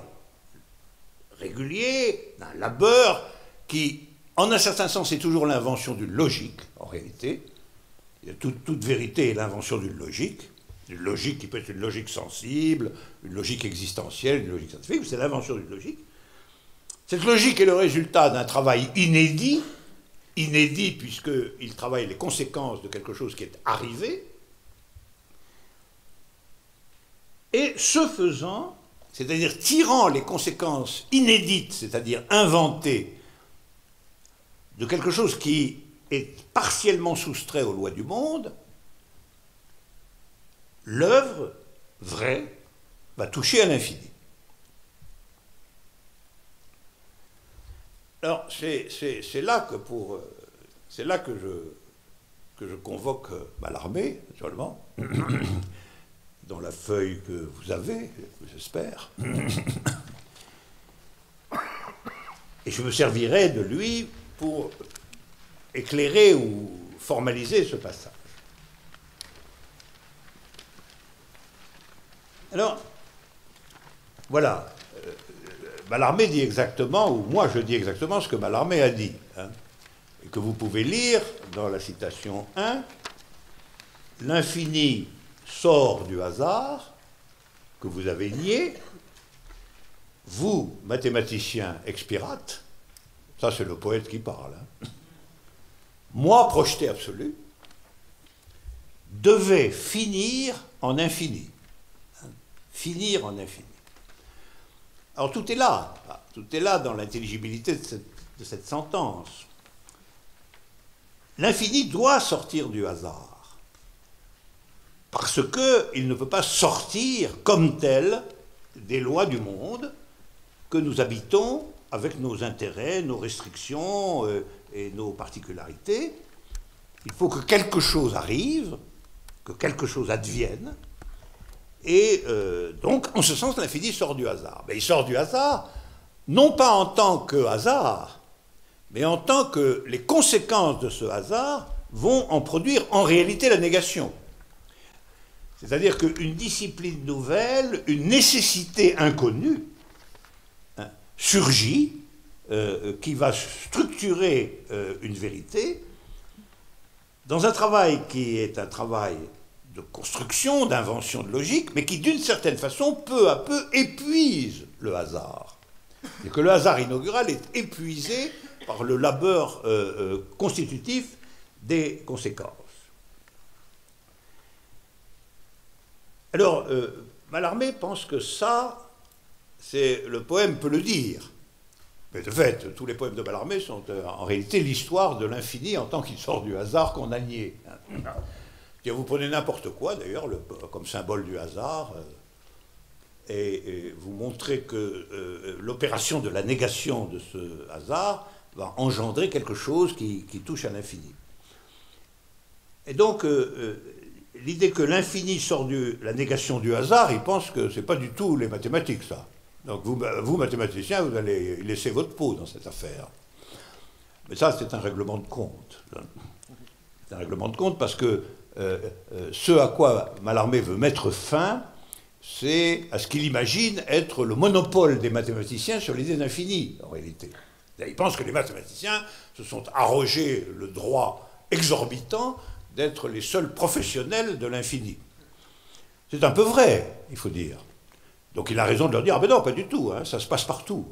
régulier, d'un labeur qui, en un certain sens, est toujours l'invention d'une logique, en réalité. Toute vérité est l'invention d'une logique qui peut être une logique sensible, une logique existentielle, une logique scientifique, mais c'est l'invention d'une logique. Cette logique est le résultat d'un travail inédit puisqu'il travaille les conséquences de quelque chose qui est arrivé, et ce faisant, c'est-à-dire tirant les conséquences inédites, c'est-à-dire inventées, de quelque chose qui est partiellement soustrait aux lois du monde, l'œuvre vraie va toucher à l'infini. Alors, c'est là que je convoque Mallarmé, naturellement, dans la feuille que vous avez, j'espère. Et je me servirai de lui pour éclairer ou formaliser ce passage. Alors, voilà. Mallarmé dit exactement, ou moi je dis exactement ce que Mallarmé a dit, et que vous pouvez lire dans la citation 1, « L'infini sort du hasard, que vous avez nié, vous, mathématiciens expirate », Ça, c'est le poète qui parle. Hein. Moi, projeté absolu, devait finir en infini. Finir en infini. Alors tout est là dans l'intelligibilité de cette sentence. L'infini doit sortir du hasard, parce qu'il ne peut pas sortir comme tel des lois du monde que nous habitons avec nos intérêts, nos restrictions et nos particularités. Il faut que quelque chose arrive, que quelque chose advienne, et donc, en ce sens, l'infini sort du hasard. Mais il sort du hasard, non pas en tant que hasard, mais en tant que les conséquences de ce hasard vont en produire en réalité la négation. C'est-à-dire qu'une discipline nouvelle, une nécessité inconnue, hein, surgit, qui va structurer une vérité, dans un travail qui est un travail de construction, d'invention de logique, mais qui d'une certaine façon, peu à peu, épuise le hasard. Et que le hasard inaugural est épuisé par le labeur constitutif des conséquences. Alors, Mallarmé pense que ça, le poème peut le dire. Mais de fait, tous les poèmes de Mallarmé sont en réalité l'histoire de l'infini en tant qu'il sort du hasard qu'on a nié. Vous prenez n'importe quoi, d'ailleurs, comme symbole du hasard, et vous montrez que l'opération de la négation de ce hasard va engendrer quelque chose qui touche à l'infini. Et donc, l'idée que l'infini sort de la négation du hasard, il pense que ce n'est pas du tout les mathématiques, ça. Donc, vous, mathématiciens, vous allez laisser votre peau dans cette affaire. Mais ça, c'est un règlement de compte. C'est un règlement de compte parce que ce à quoi Mallarmé veut mettre fin, c'est à ce qu'il imagine être le monopole des mathématiciens sur l'idée d'infini, en réalité. Il pense que les mathématiciens se sont arrogés le droit exorbitant d'être les seuls professionnels de l'infini. C'est un peu vrai, il faut dire. Donc il a raison de leur dire, ah ben non, pas du tout, hein, ça se passe partout,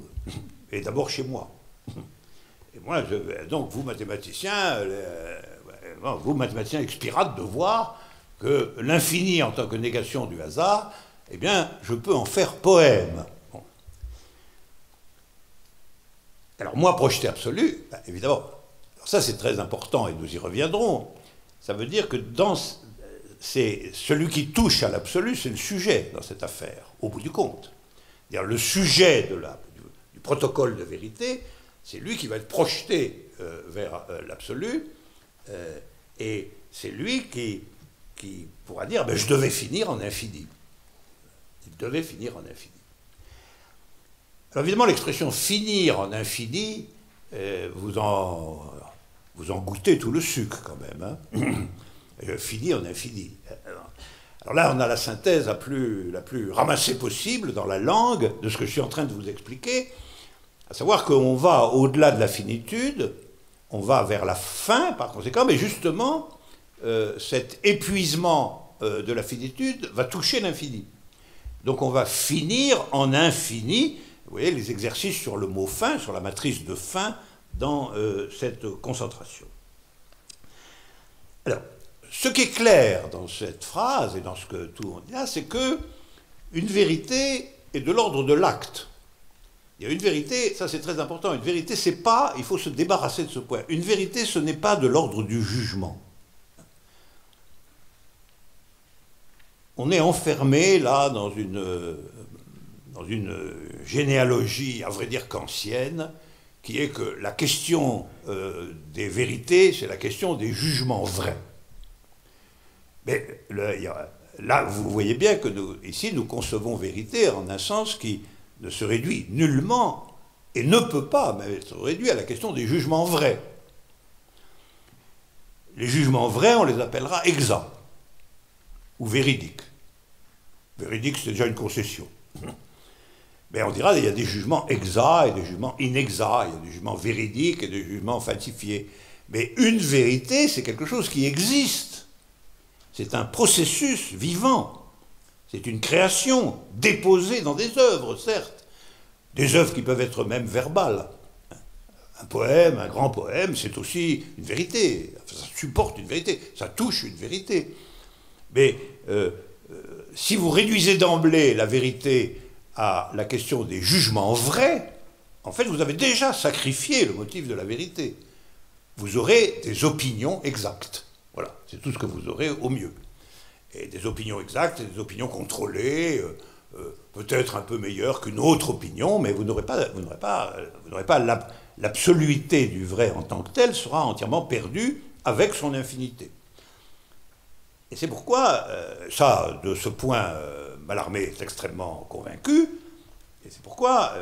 et d'abord chez moi. Et moi, donc vous mathématiciens, expirates de voir que l'infini en tant que négation du hasard, eh bien, je peux en faire poème. Bon. Alors moi, projeté absolu, ben, évidemment, alors ça c'est très important et nous y reviendrons, ça veut dire que c'est celui qui touche à l'absolu, c'est le sujet dans cette affaire, au bout du compte. C'est-à-dire le sujet du protocole de vérité, c'est lui qui va être projeté vers l'absolu, et c'est lui qui pourra dire ben, je devais finir en infini. Il devait finir en infini. Alors évidemment, l'expression finir en infini, vous en goûtez tout le sucre quand même. Hein. Finir en infini. Alors là, on a la synthèse la plus ramassée possible dans la langue de ce que je suis en train de vous expliquer, à savoir qu'on va au-delà de la finitude, on va vers la fin, par conséquent, mais justement, cet épuisement de la finitude va toucher l'infini. Donc on va finir en infini, vous voyez, les exercices sur le mot fin, sur la matrice de fin, dans cette concentration. Alors, ce qui est clair dans cette phrase et dans ce que tout le monde dit là, c'est que une vérité est de l'ordre de l'acte. Il y a une vérité, ça c'est très important, une vérité c'est pas, il faut se débarrasser de ce point, une vérité ce n'est pas de l'ordre du jugement. On est enfermé là dans une généalogie, à vrai dire qu'ancienne, qui est que la question des vérités, c'est la question des jugements vrais. Mais là, vous voyez bien que ici, nous concevons vérité en un sens qui ne se réduit nullement et ne peut pas mais être réduit à la question des jugements vrais. Les jugements vrais, on les appellera exacts ou véridiques. Véridique, c'est déjà une concession. Mais on dira qu'il y a des jugements exacts et des jugements inexacts, il y a des jugements véridiques et des jugements falsifiés. Mais une vérité, c'est quelque chose qui existe. C'est un processus vivant. C'est une création déposée dans des œuvres, certes. Des œuvres qui peuvent être même verbales. Un poème, un grand poème, c'est aussi une vérité. Ça supporte une vérité, ça touche une vérité. Mais si vous réduisez d'emblée la vérité à la question des jugements vrais, en fait, vous avez déjà sacrifié le motif de la vérité. Vous aurez des opinions exactes. Voilà, c'est tout ce que vous aurez au mieux. Et des opinions exactes et des opinions contrôlées, peut-être un peu meilleures qu'une autre opinion, mais vous n'aurez pas l'absoluité du vrai en tant que tel sera entièrement perdue avec son infinité. Et c'est pourquoi, ça, de ce point, Mallarmé est extrêmement convaincu, et c'est pourquoi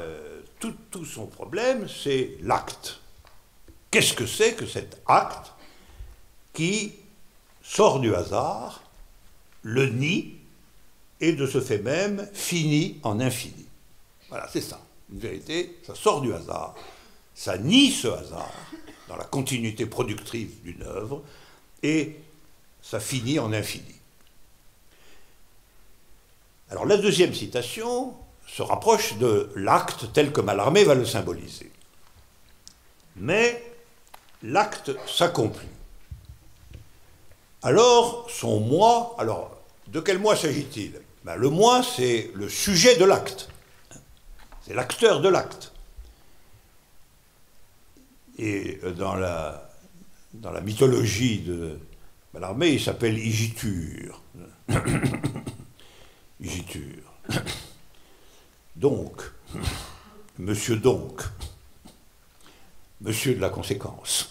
tout son problème, c'est l'acte. Qu'est-ce que c'est que cet acte qui sort du hasard, le nie, et de ce fait même finit en infini? Voilà, c'est ça. Une vérité, ça sort du hasard, ça nie ce hasard dans la continuité productive d'une œuvre, et ça finit en infini. Alors la deuxième citation se rapproche de l'acte tel que Mallarmé va le symboliser. Mais l'acte s'accomplit. Alors, son moi, alors, de quel moi s'agit-il? Ben, le moi, c'est le sujet de l'acte. C'est l'acteur de l'acte. Et dans la mythologie de Mallarmé, il s'appelle Igitur. Igitur. Donc, monsieur donc, monsieur de la conséquence.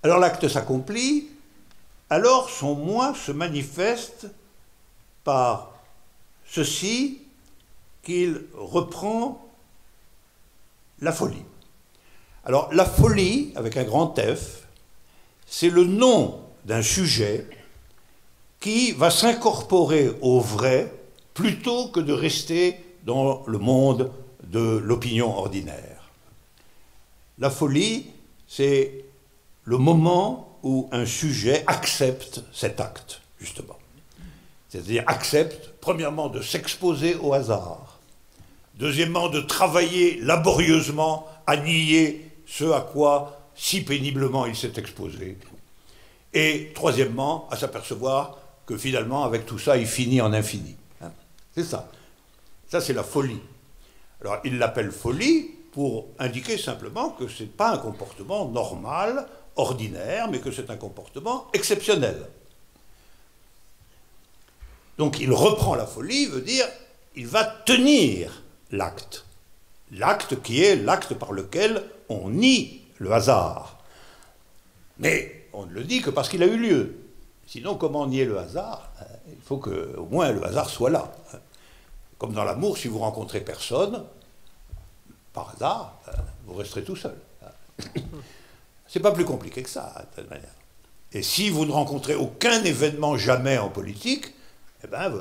Alors l'acte s'accomplit, alors son moi se manifeste par ceci qu'il reprend la folie. Alors la folie, avec un grand F, c'est le nom d'un sujet qui va s'incorporer au vrai plutôt que de rester dans le monde de l'opinion ordinaire. La folie, c'est le moment où un sujet accepte cet acte, justement. C'est-à-dire accepte, premièrement, de s'exposer au hasard, deuxièmement, de travailler laborieusement à nier ce à quoi si péniblement il s'est exposé, et troisièmement, à s'apercevoir que finalement, avec tout ça, il finit en infini. C'est ça. Ça, c'est la folie. Alors, il l'appelle folie pour indiquer simplement que ce n'est pas un comportement normal, ordinaire, mais que c'est un comportement exceptionnel. Donc, il reprend la folie, veut dire, il va tenir l'acte. L'acte qui est l'acte par lequel on nie le hasard. Mais on ne le dit que parce qu'il a eu lieu. Sinon, comment nier le hasard? Il faut qu'au moins le hasard soit là. Comme dans l'amour, si vous rencontrez personne, par hasard, vous resterez tout seul. C'est pas plus compliqué que ça, de toute manière. Et si vous ne rencontrez aucun événement jamais en politique, eh ben,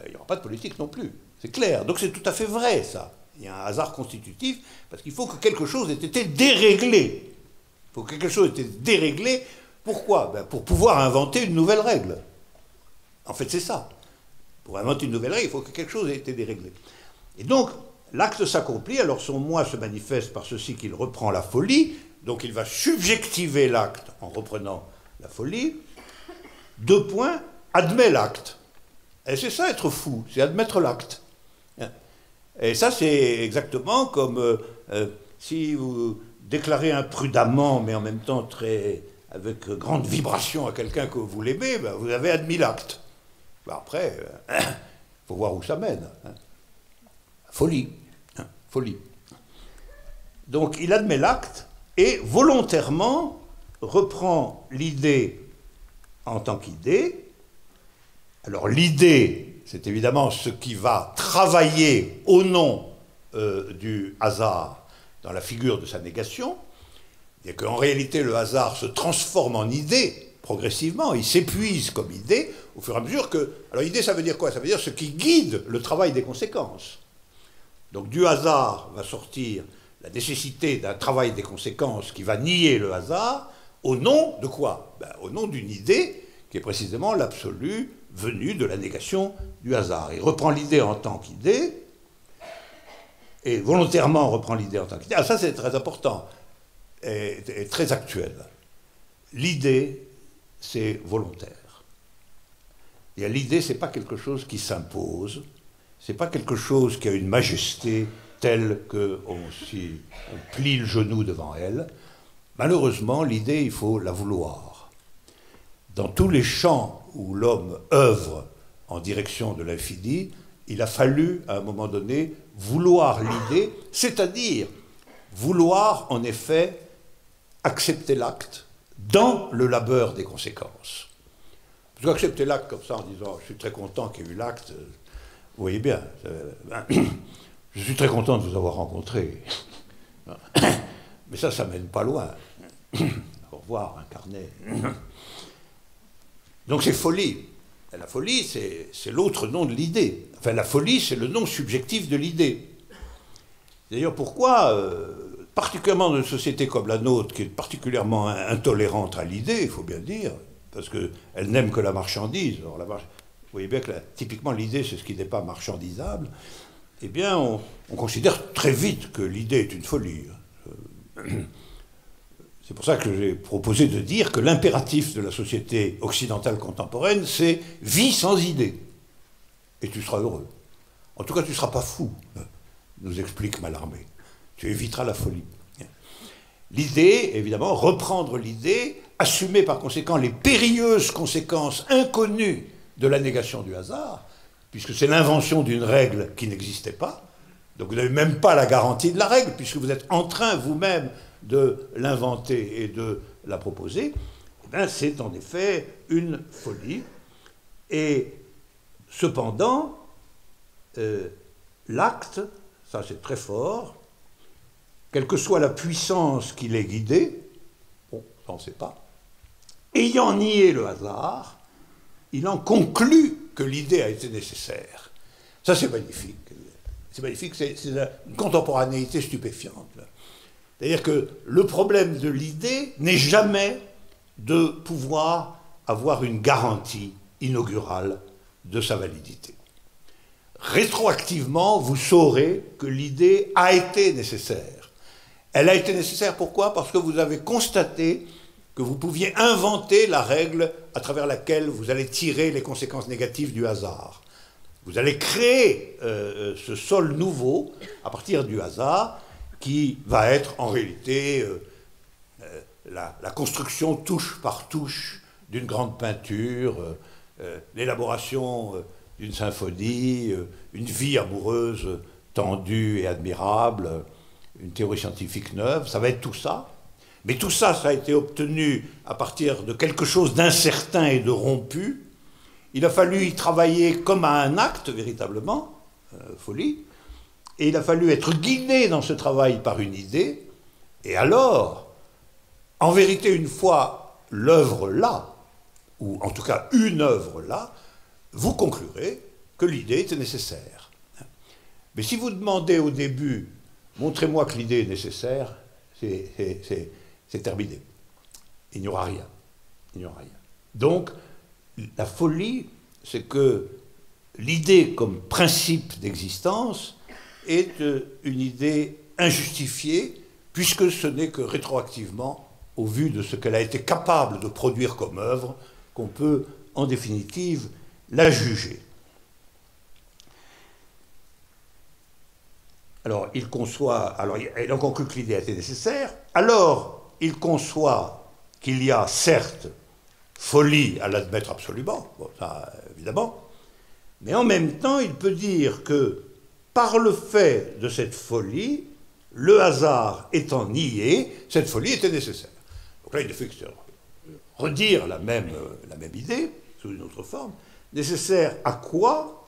il n'y aura pas de politique non plus. C'est clair. Donc c'est tout à fait vrai, ça. Il y a un hasard constitutif, parce qu'il faut que quelque chose ait été déréglé. Il faut que quelque chose ait été déréglé. Pourquoi? Ben, pour pouvoir inventer une nouvelle règle. En fait, c'est ça. Pour inventer une nouvelle règle, il faut que quelque chose ait été déréglé. Et donc, l'acte s'accomplit, alors son moi se manifeste par ceci qu'il reprend la folie, donc il va subjectiver l'acte en reprenant la folie. Deux points, admet l'acte. Et c'est ça être fou, c'est admettre l'acte. Et ça, c'est exactement comme si vous déclarez imprudemment, mais en même temps avec grande vibration à quelqu'un que vous l'aimez, ben vous avez admis l'acte. Ben après, il faut voir où ça mène. Folie. Folie. Donc il admet l'acte et volontairement reprend l'idée en tant qu'idée. Alors l'idée, c'est évidemment ce qui va travailler au nom du hasard dans la figure de sa négation, et qu'en réalité le hasard se transforme en idée progressivement, il s'épuise comme idée au fur et à mesure que... Alors idée, ça veut dire quoi? Ça veut dire ce qui guide le travail des conséquences. Donc du hasard va sortir la nécessité d'un travail des conséquences qui va nier le hasard, au nom de quoi? Ben, au nom d'une idée qui est précisément l'absolu venue de la négation du hasard. Il reprend l'idée en tant qu'idée, et volontairement on reprend l'idée en tant qu'idée. Ah, ça c'est très important et très actuel. L'idée, c'est volontaire. L'idée, c'est pas quelque chose qui s'impose, c'est pas quelque chose qui a une majesté telle qu'on plie le genou devant elle. Malheureusement, l'idée, il faut la vouloir. Dans tous les champs où l'homme œuvre en direction de l'infini, il a fallu, à un moment donné, vouloir l'idée, c'est-à-dire vouloir, en effet, accepter l'acte dans le labeur des conséquences. Parce qu'accepter l'acte comme ça, en disant « je suis très content qu'il y ait eu l'acte », vous voyez bien, je suis très content de vous avoir rencontré. Mais ça mène pas loin. Au revoir, un carnet. Donc c'est folie. La folie, c'est l'autre nom de l'idée. Enfin, la folie, c'est le nom subjectif de l'idée. D'ailleurs, pourquoi, particulièrement dans une société comme la nôtre, qui est particulièrement intolérante à l'idée, il faut bien dire, parce qu'elle n'aime que la marchandise. Alors, vous voyez bien que typiquement l'idée, c'est ce qui n'est pas marchandisable. Eh bien, on considère très vite que l'idée est une folie. C'est pour ça que j'ai proposé de dire que l'impératif de la société occidentale contemporaine, c'est « vis sans idée ». Et tu seras heureux. En tout cas, tu ne seras pas fou, nous explique Mallarmé. Tu éviteras la folie. L'idée, évidemment, reprendre l'idée, assumer par conséquent les périlleuses conséquences inconnues de la négation du hasard, puisque c'est l'invention d'une règle qui n'existait pas. Donc vous n'avez même pas la garantie de la règle, puisque vous êtes en train vous-même de l'inventer et de la proposer. Eh c'est en effet une folie. Et cependant, l'acte, ça c'est très fort, quelle que soit la puissance qui l'ait guidé, bon, ça on ne sait pas, ayant nié le hasard, il en conclut que l'idée a été nécessaire. Ça c'est magnifique. C'est magnifique, c'est une contemporanéité stupéfiante. C'est-à-dire que le problème de l'idée n'est jamais de pouvoir avoir une garantie inaugurale de sa validité. Rétroactivement, vous saurez que l'idée a été nécessaire. Elle a été nécessaire pourquoi? Parce que vous avez constaté que vous pouviez inventer la règle à travers laquelle vous allez tirer les conséquences négatives du hasard. Vous allez créer ce sol nouveau à partir du hasard qui va être en réalité la construction touche par touche d'une grande peinture, l'élaboration d'une symphonie, une vie amoureuse tendue et admirable, une théorie scientifique neuve, ça va être tout ça. Mais tout ça, ça a été obtenu à partir de quelque chose d'incertain et de rompu. Il a fallu y travailler comme à un acte, véritablement, folie, et il a fallu être guidé dans ce travail par une idée, et alors, en vérité, une fois l'œuvre là, ou en tout cas une œuvre là, vous conclurez que l'idée était nécessaire. Mais si vous demandez au début, montrez-moi que l'idée est nécessaire, c'est terminé. Il n'y aura rien. Il n'y aura rien. Donc, la folie, c'est que l'idée comme principe d'existence est une idée injustifiée, puisque ce n'est que rétroactivement, au vu de ce qu'elle a été capable de produire comme œuvre, qu'on peut, en définitive, la juger. Alors, il en conclut que l'idée a été nécessaire, alors il conçoit qu'il y a, certes, folie à l'admettre absolument, bon, ça, évidemment, mais en même temps, il peut dire que, par le fait de cette folie, le hasard étant nié, cette folie était nécessaire. Donc là, il ne fait que redire la même idée, sous une autre forme. Nécessaire à quoi?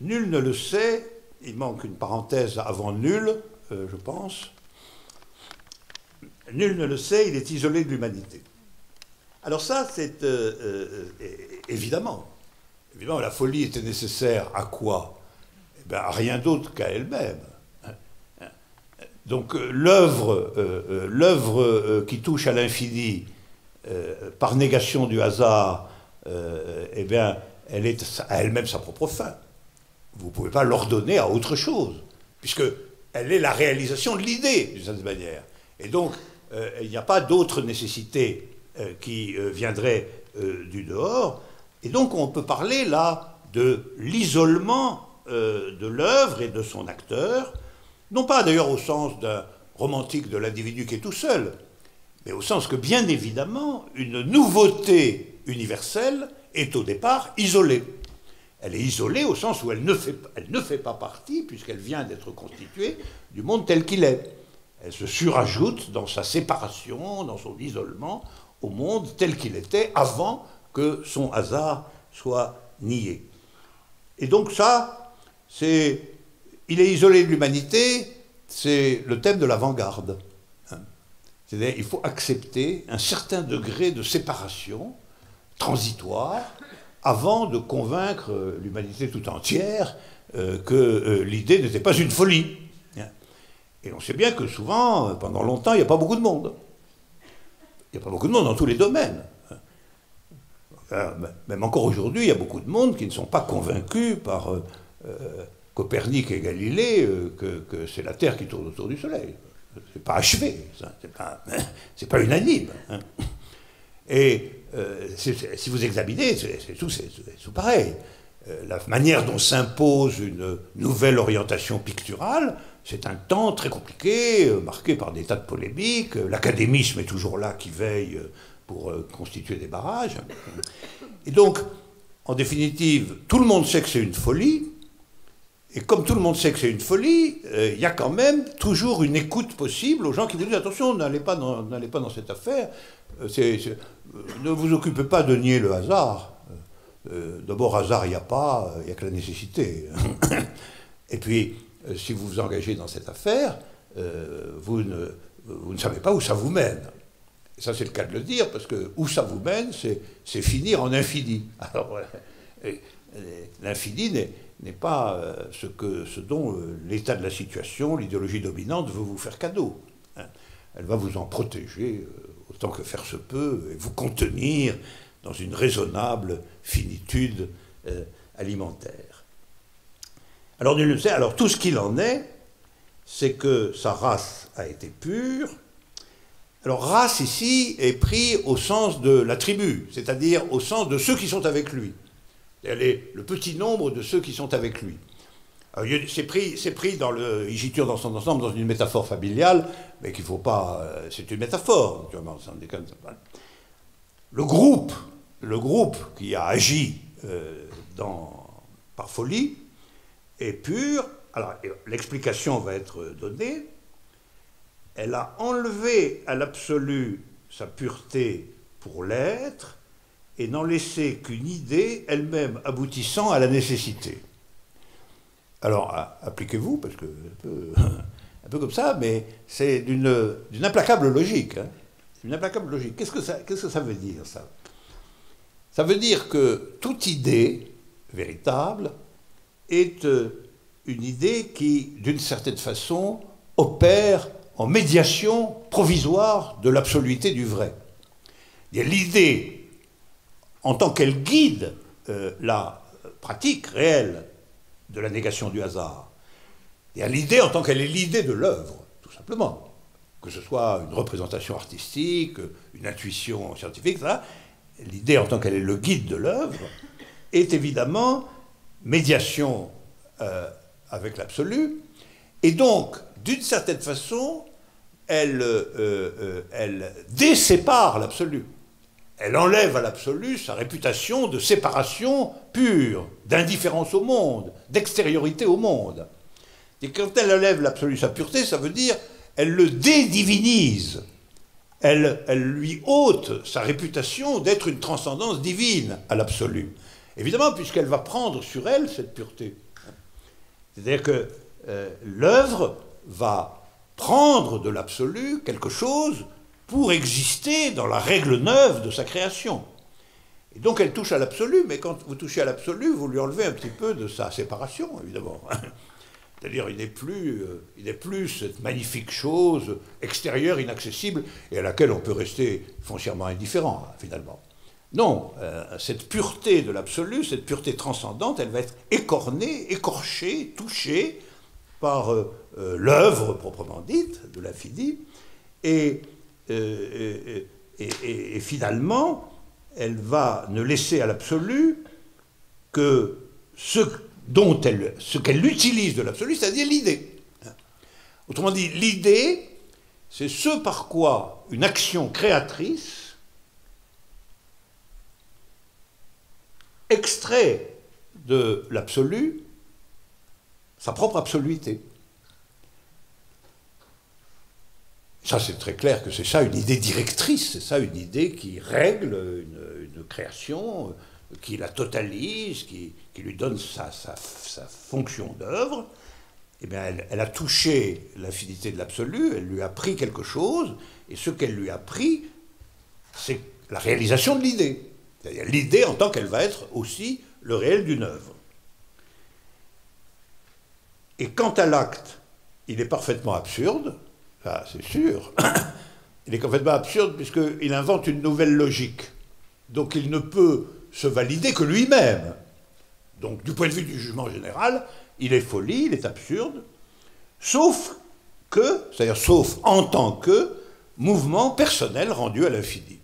Nul ne le sait. Il manque une parenthèse avant nul, je pense. Nul ne le sait, il est isolé de l'humanité. Alors ça, c'est évidemment. Évidemment, la folie était nécessaire à quoi? Eh bien, à rien d'autre qu'à elle-même. Donc l'œuvre qui touche à l'infini par négation du hasard, eh bien, elle est à elle-même sa propre fin. Vous ne pouvez pas l'ordonner à autre chose, puisqu'elle est la réalisation de l'idée, d'une certaine manière. Et donc, il n'y a pas d'autre nécessité qui viendrait du dehors. Et donc, on peut parler là de l'isolement de l'œuvre et de son acteur, non pas d'ailleurs au sens d'un romantique de l'individu qui est tout seul, mais au sens que, bien évidemment, une nouveauté universelle est au départ isolée. Elle est isolée au sens où elle ne fait pas partie, puisqu'elle vient d'être constituée, du monde tel qu'il est. Elle se surajoute dans sa séparation, dans son isolement, au monde tel qu'il était avant que son hasard soit nié. Et donc ça, il est isolé de l'humanité, c'est le thème de l'avant-garde. C'est-à-dire qu'il faut accepter un certain degré de séparation transitoire avant de convaincre l'humanité tout entière que l'idée n'était pas une folie. Et on sait bien que souvent, pendant longtemps, il n'y a pas beaucoup de monde. Il n'y a pas beaucoup de monde dans tous les domaines. Même encore aujourd'hui, il y a beaucoup de monde qui ne sont pas convaincus par Copernic et Galilée que c'est la Terre qui tourne autour du Soleil. C'est pas achevé, c'est pas unanime. Et si vous examinez, c'est tout pareil. La manière dont s'impose une nouvelle orientation picturale, c'est un temps très compliqué, marqué par des tas de polémiques. L'académisme est toujours là qui veille pour constituer des barrages. Et donc, en définitive, tout le monde sait que c'est une folie. Et comme tout le monde sait que c'est une folie, il y a quand même toujours une écoute possible aux gens qui vous disent « Attention, n'allez pas dans cette affaire. Ne vous occupez pas de nier le hasard. D'abord, hasard, il n'y a pas, il n'y a que la nécessité. Et puis, si vous vous engagez dans cette affaire, vous ne savez pas où ça vous mène. Et ça, c'est le cas de le dire, parce que où ça vous mène, c'est finir en infini. Alors, l'infini n'est pas ce dont l'état de la situation, l'idéologie dominante veut vous faire cadeau. Elle va vous en protéger autant que faire se peut, et vous contenir dans une raisonnable finitude alimentaire. Alors tout ce qu'il en est, c'est que sa race a été pure. Alors race ici est pris au sens de la tribu, c'est-à-dire au sens de ceux qui sont avec lui. Le petit nombre de ceux qui sont avec lui. C'est pris dans le Igitur dans son ensemble, dans une métaphore familiale, mais qu'il ne faut pas... c'est une métaphore, naturellement, ça ne déconne pas. Le groupe qui a agi par folie est pur. Alors, l'explication va être donnée. Elle a enlevé à l'absolu sa pureté pour l'être et n'en laissé qu'une idée elle-même aboutissant à la nécessité. Alors, appliquez-vous, parce que un peu comme ça, mais c'est d'une implacable logique. Hein. Une implacable logique. Qu'est-ce que ça veut dire, ça? Ça veut dire que toute idée véritable est une idée qui, d'une certaine façon, opère en médiation provisoire de l'absoluité du vrai. L'idée, en tant qu'elle guide la pratique réelle de la négation du hasard, l'idée en tant qu'elle est l'idée de l'œuvre, tout simplement, que ce soit une représentation artistique, une intuition scientifique, l'idée en tant qu'elle est le guide de l'œuvre est évidemment médiation avec l'absolu, et donc, d'une certaine façon, elle désépare l'absolu. Elle enlève à l'absolu sa réputation de séparation pure, d'indifférence au monde, d'extériorité au monde. Et quand elle enlève l'absolu sa pureté, ça veut dire elle le dédivinise. Elle lui ôte sa réputation d'être une transcendance divine à l'absolu. Évidemment, puisqu'elle va prendre sur elle cette pureté. C'est-à-dire que l'œuvre va prendre de l'absolu quelque chose pour exister dans la règle neuve de sa création. Et donc elle touche à l'absolu, mais quand vous touchez à l'absolu, vous lui enlevez un petit peu de sa séparation, évidemment. C'est-à-dire il n'est plus cette magnifique chose extérieure, inaccessible, et à laquelle on peut rester foncièrement indifférent, finalement. Non, cette pureté de l'absolu, cette pureté transcendante, elle va être écornée, écorchée, touchée par l'œuvre proprement dite de l'infini, et finalement, elle va ne laisser à l'absolu que ce qu'elle utilise de l'absolu, c'est-à-dire l'idée. Autrement dit, l'idée, c'est ce par quoi une action créatrice extrait de l'absolu sa propre absoluité. Ça, c'est très clair que c'est ça une idée directrice, c'est ça une idée qui règle une création, qui la totalise, qui lui donne sa fonction d'œuvre. Eh bien, elle a touché l'infinité de l'absolu, elle lui a pris quelque chose, et ce qu'elle lui a pris, c'est la réalisation de l'idée. C'est-à-dire l'idée en tant qu'elle va être aussi le réel d'une œuvre. Et quant à l'acte, il est parfaitement absurde, ça c'est sûr. Il est complètement absurde puisqu'il invente une nouvelle logique. Donc il ne peut se valider que lui-même. Donc du point de vue du jugement général, il est folie, il est absurde, sauf en tant que mouvement personnel rendu à l'infini.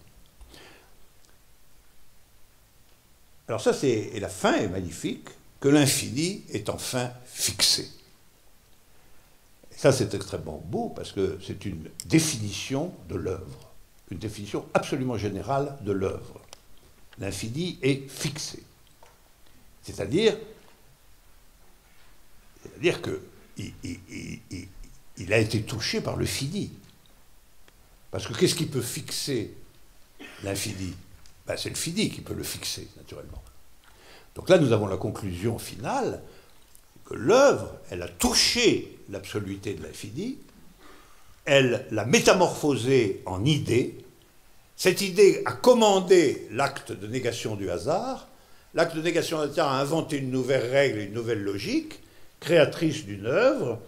Alors ça, et la fin est magnifique, que l'infini est enfin fixé. Et ça, c'est extrêmement beau parce que c'est une définition de l'œuvre, une définition absolument générale de l'œuvre. L'infini est fixé. C'est-à-dire qu'il a été touché par le fini. Parce que qu'est-ce qui peut fixer l'infini? Ben, c'est le fini qui peut le fixer, naturellement. Donc là, nous avons la conclusion finale que l'œuvre, elle a touché l'absoluité de l'infini, elle l'a métamorphosée en idée, cette idée a commandé l'acte de négation du hasard, l'acte de négation du hasard a inventé une nouvelle règle, une nouvelle logique, créatrice d'une œuvre,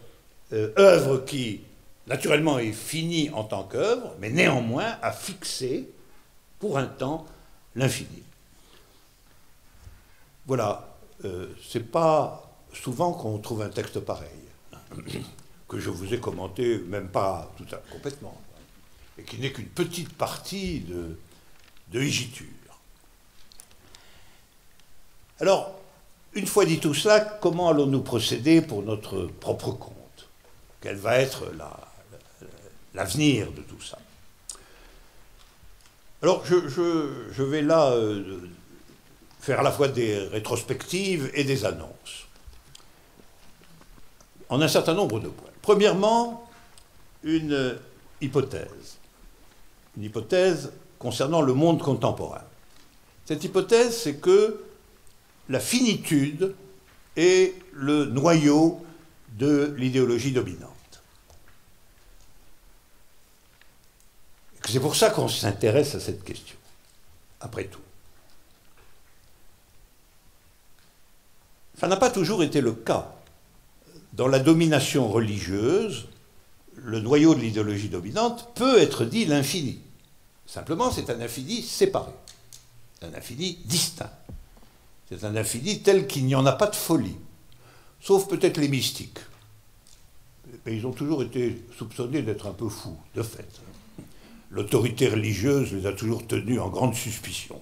œuvre qui, naturellement, est finie en tant qu'œuvre, mais néanmoins a fixé, pour un temps, l'infini. Voilà, c'est pas souvent qu'on trouve un texte pareil, que je vous ai commenté, même pas tout à complètement, et qui n'est qu'une petite partie de Higiture. Alors, une fois dit tout cela, comment allons-nous procéder pour notre propre compte? Quel va être l'avenir de tout ça? Alors, je vais là faire à la fois des rétrospectives et des annonces, en un certain nombre de points. Premièrement, une hypothèse concernant le monde contemporain. Cette hypothèse, c'est que la finitude est le noyau de l'idéologie dominante. C'est pour ça qu'on s'intéresse à cette question, après tout. Ça n'a pas toujours été le cas. Dans la domination religieuse, le noyau de l'idéologie dominante peut être dit l'infini. Simplement, c'est un infini séparé, un infini distinct. C'est un infini tel qu'il n'y en a pas de folie, sauf peut-être les mystiques. Mais ils ont toujours été soupçonnés d'être un peu fous, de fait. L'autorité religieuse les a toujours tenus en grande suspicion.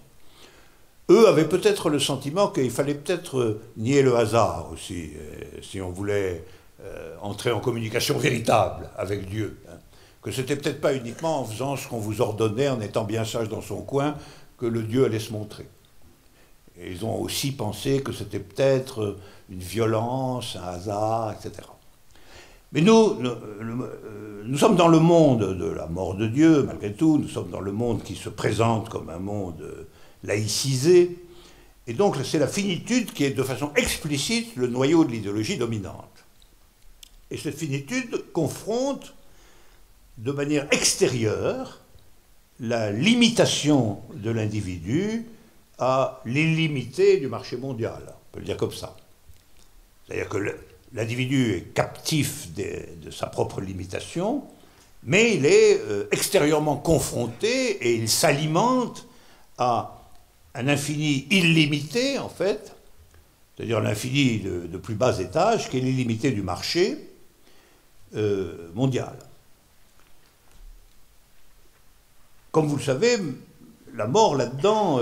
Eux avaient peut-être le sentiment qu'il fallait peut-être nier le hasard aussi, si on voulait entrer en communication véritable avec Dieu. Que c'était peut-être pas uniquement en faisant ce qu'on vous ordonnait, en étant bien sage dans son coin, que le Dieu allait se montrer. Et ils ont aussi pensé que c'était peut-être une violence, un hasard, etc. Mais nous sommes dans le monde de la mort de Dieu, malgré tout, nous sommes dans le monde qui se présente comme un monde laïcisé, et donc c'est la finitude qui est de façon explicite le noyau de l'idéologie dominante. Et cette finitude confronte de manière extérieure la limitation de l'individu à l'illimité du marché mondial, on peut le dire comme ça. C'est-à-dire que l'individu est captif de sa propre limitation, mais il est extérieurement confronté et il s'alimente à un infini illimité, en fait, c'est-à-dire l'infini de plus bas étage, qui est l'illimité du marché, mondiale. Comme vous le savez, la mort là-dedans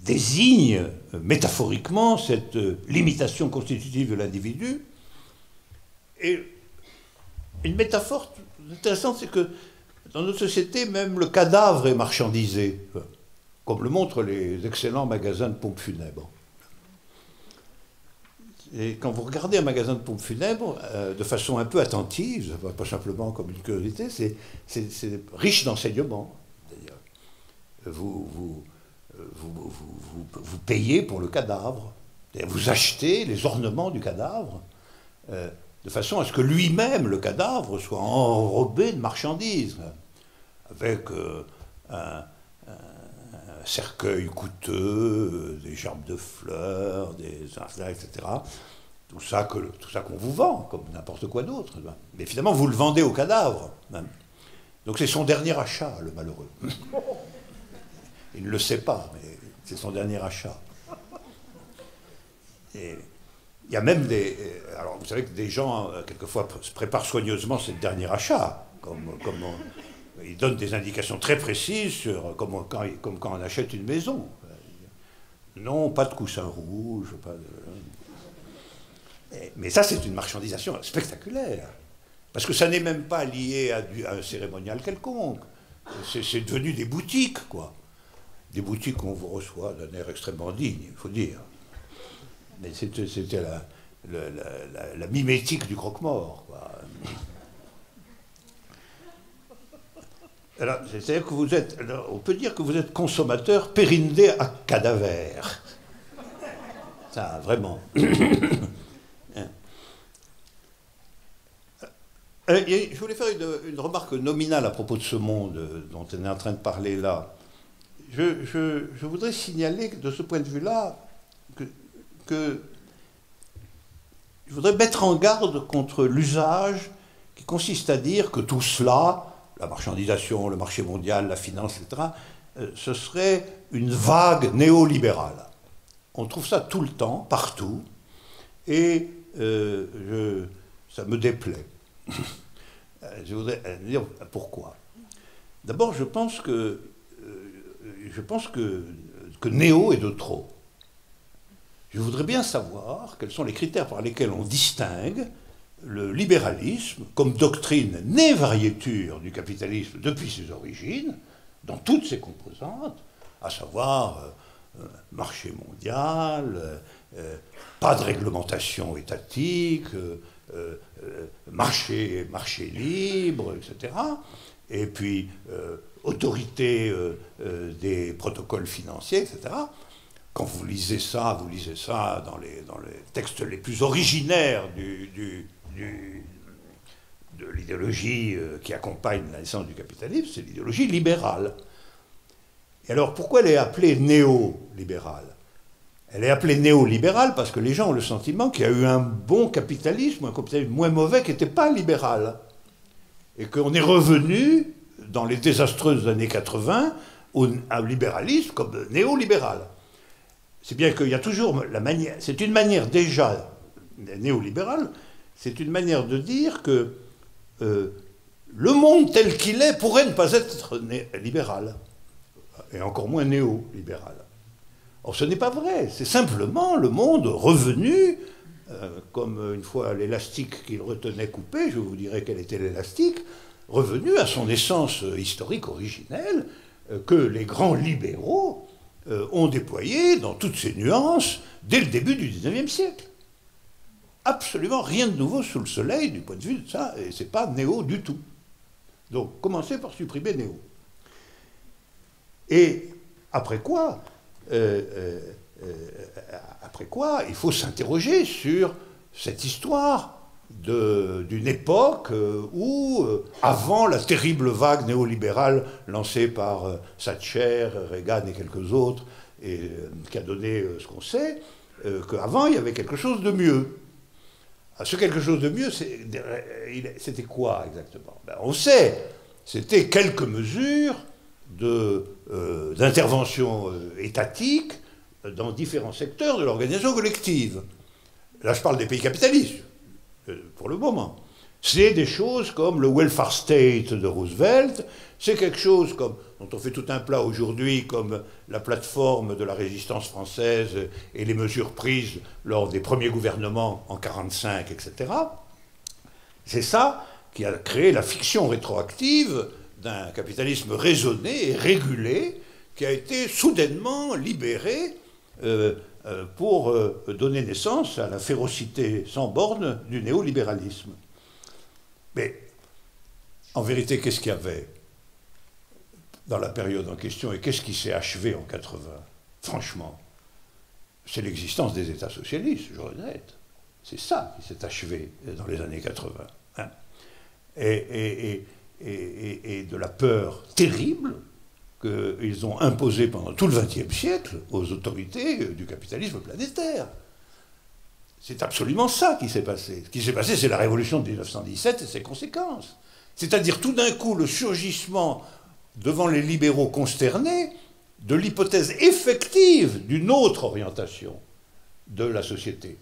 désigne métaphoriquement cette limitation constitutive de l'individu. Et une métaphore intéressante, c'est que dans notre société, même le cadavre est marchandisé, comme le montrent les excellents magasins de pompes funèbres. Et quand vous regardez un magasin de pompes funèbres, de façon un peu attentive, pas simplement comme une curiosité, c'est riche d'enseignements. Vous payez pour le cadavre, vous achetez les ornements du cadavre, de façon à ce que lui-même, le cadavre, soit enrobé de marchandises, avec un cercueil coûteux, des gerbes de fleurs, etc. Tout ça qu'on vous vend, comme n'importe quoi d'autre. Mais finalement, vous le vendez au cadavre. Même. Donc c'est son dernier achat, le malheureux. Il ne le sait pas, mais c'est son dernier achat. Et il y a même des... Alors vous savez que des gens, quelquefois, se préparent soigneusement ce dernier achat, ils donnent des indications très précises sur comme quand on achète une maison. Non, pas de coussin rouge, pas de... Mais ça, c'est une marchandisation spectaculaire. Parce que ça n'est même pas lié à un cérémonial quelconque. C'est devenu des boutiques, quoi. Des boutiques où on vous reçoit d'un air extrêmement digne, il faut dire. Mais c'était la mimétique du croque-mort, quoi. Alors, c'est-à-dire que vous êtes, on peut dire que vous êtes consommateur périndé à cadavère. Ça, vraiment. Je voulais faire une remarque nominale à propos de ce monde dont on est en train de parler là. Je voudrais signaler que de ce point de vue-là, que je voudrais mettre en garde contre l'usage qui consiste à dire que tout cela, la marchandisation, le marché mondial, la finance, etc., ce serait une vague néolibérale. On trouve ça tout le temps, partout, et ça me déplaît. Je voudrais dire pourquoi. D'abord, je pense que néo est de trop. Je voudrais bien savoir quels sont les critères par lesquels on distingue le libéralisme comme doctrine née variéture du capitalisme depuis ses origines, dans toutes ses composantes, à savoir marché mondial, pas de réglementation étatique, marché libre, etc. Et puis autorité des protocoles financiers, etc. Quand vous lisez ça dans les textes les plus originaires de l'idéologie qui accompagne la naissance du capitalisme, c'est l'idéologie libérale. Et alors, pourquoi elle est appelée néolibérale? Elle est appelée néolibérale parce que les gens ont le sentiment qu'il y a eu un bon capitalisme, un capitalisme moins mauvais qui n'était pas libéral. Et qu'on est revenu, dans les désastreuses années 80, au libéralisme comme néolibéral. C'est bien qu'il y a toujours la manière... C'est une manière déjà néolibérale, c'est une manière de dire que le monde tel qu'il est pourrait ne pas être libéral, et encore moins néolibéral. Or, ce n'est pas vrai, c'est simplement le monde revenu, comme une fois l'élastique qu'il retenait coupé, je vous dirai quel était l'élastique, revenu à son essence historique originelle, que les grands libéraux ont déployé dans toutes ses nuances dès le début du XIXe siècle. Absolument rien de nouveau sous le soleil du point de vue de ça, et c'est pas néo du tout. Donc, commencez par supprimer néo. Et après quoi, il faut s'interroger sur cette histoire d'une époque où, avant la terrible vague néolibérale lancée par Thatcher, Reagan et quelques autres, et qui a donné ce qu'on sait, qu'avant il y avait quelque chose de mieux. Ce quelque chose de mieux, c'était quoi exactement? On sait, c'était quelques mesures d'intervention étatique dans différents secteurs de l'organisation collective. Là, je parle des pays capitalistes. pour le moment. C'est des choses comme le welfare state de Roosevelt, c'est quelque chose comme, dont on fait tout un plat aujourd'hui, comme la plateforme de la résistance française et les mesures prises lors des premiers gouvernements en 1945, etc. C'est ça qui a créé la fiction rétroactive d'un capitalisme raisonné et régulé qui a été soudainement libéré pour donner naissance à la férocité sans borne du néolibéralisme. Mais en vérité, qu'est-ce qu'il y avait dans la période en question et qu'est-ce qui s'est achevé en 80? Franchement, c'est l'existence des États socialistes, je regrette. C'est ça qui s'est achevé dans les années 80. Hein. Et de la peur terrible qu'ils ont imposée pendant tout le XXe siècle aux autorités du capitalisme planétaire. C'est absolument ça qui s'est passé. Ce qui s'est passé, c'est la révolution de 1917 et ses conséquences. C'est-à-dire tout d'un coup le surgissement devant les libéraux consternés de l'hypothèse effective d'une autre orientation de la société.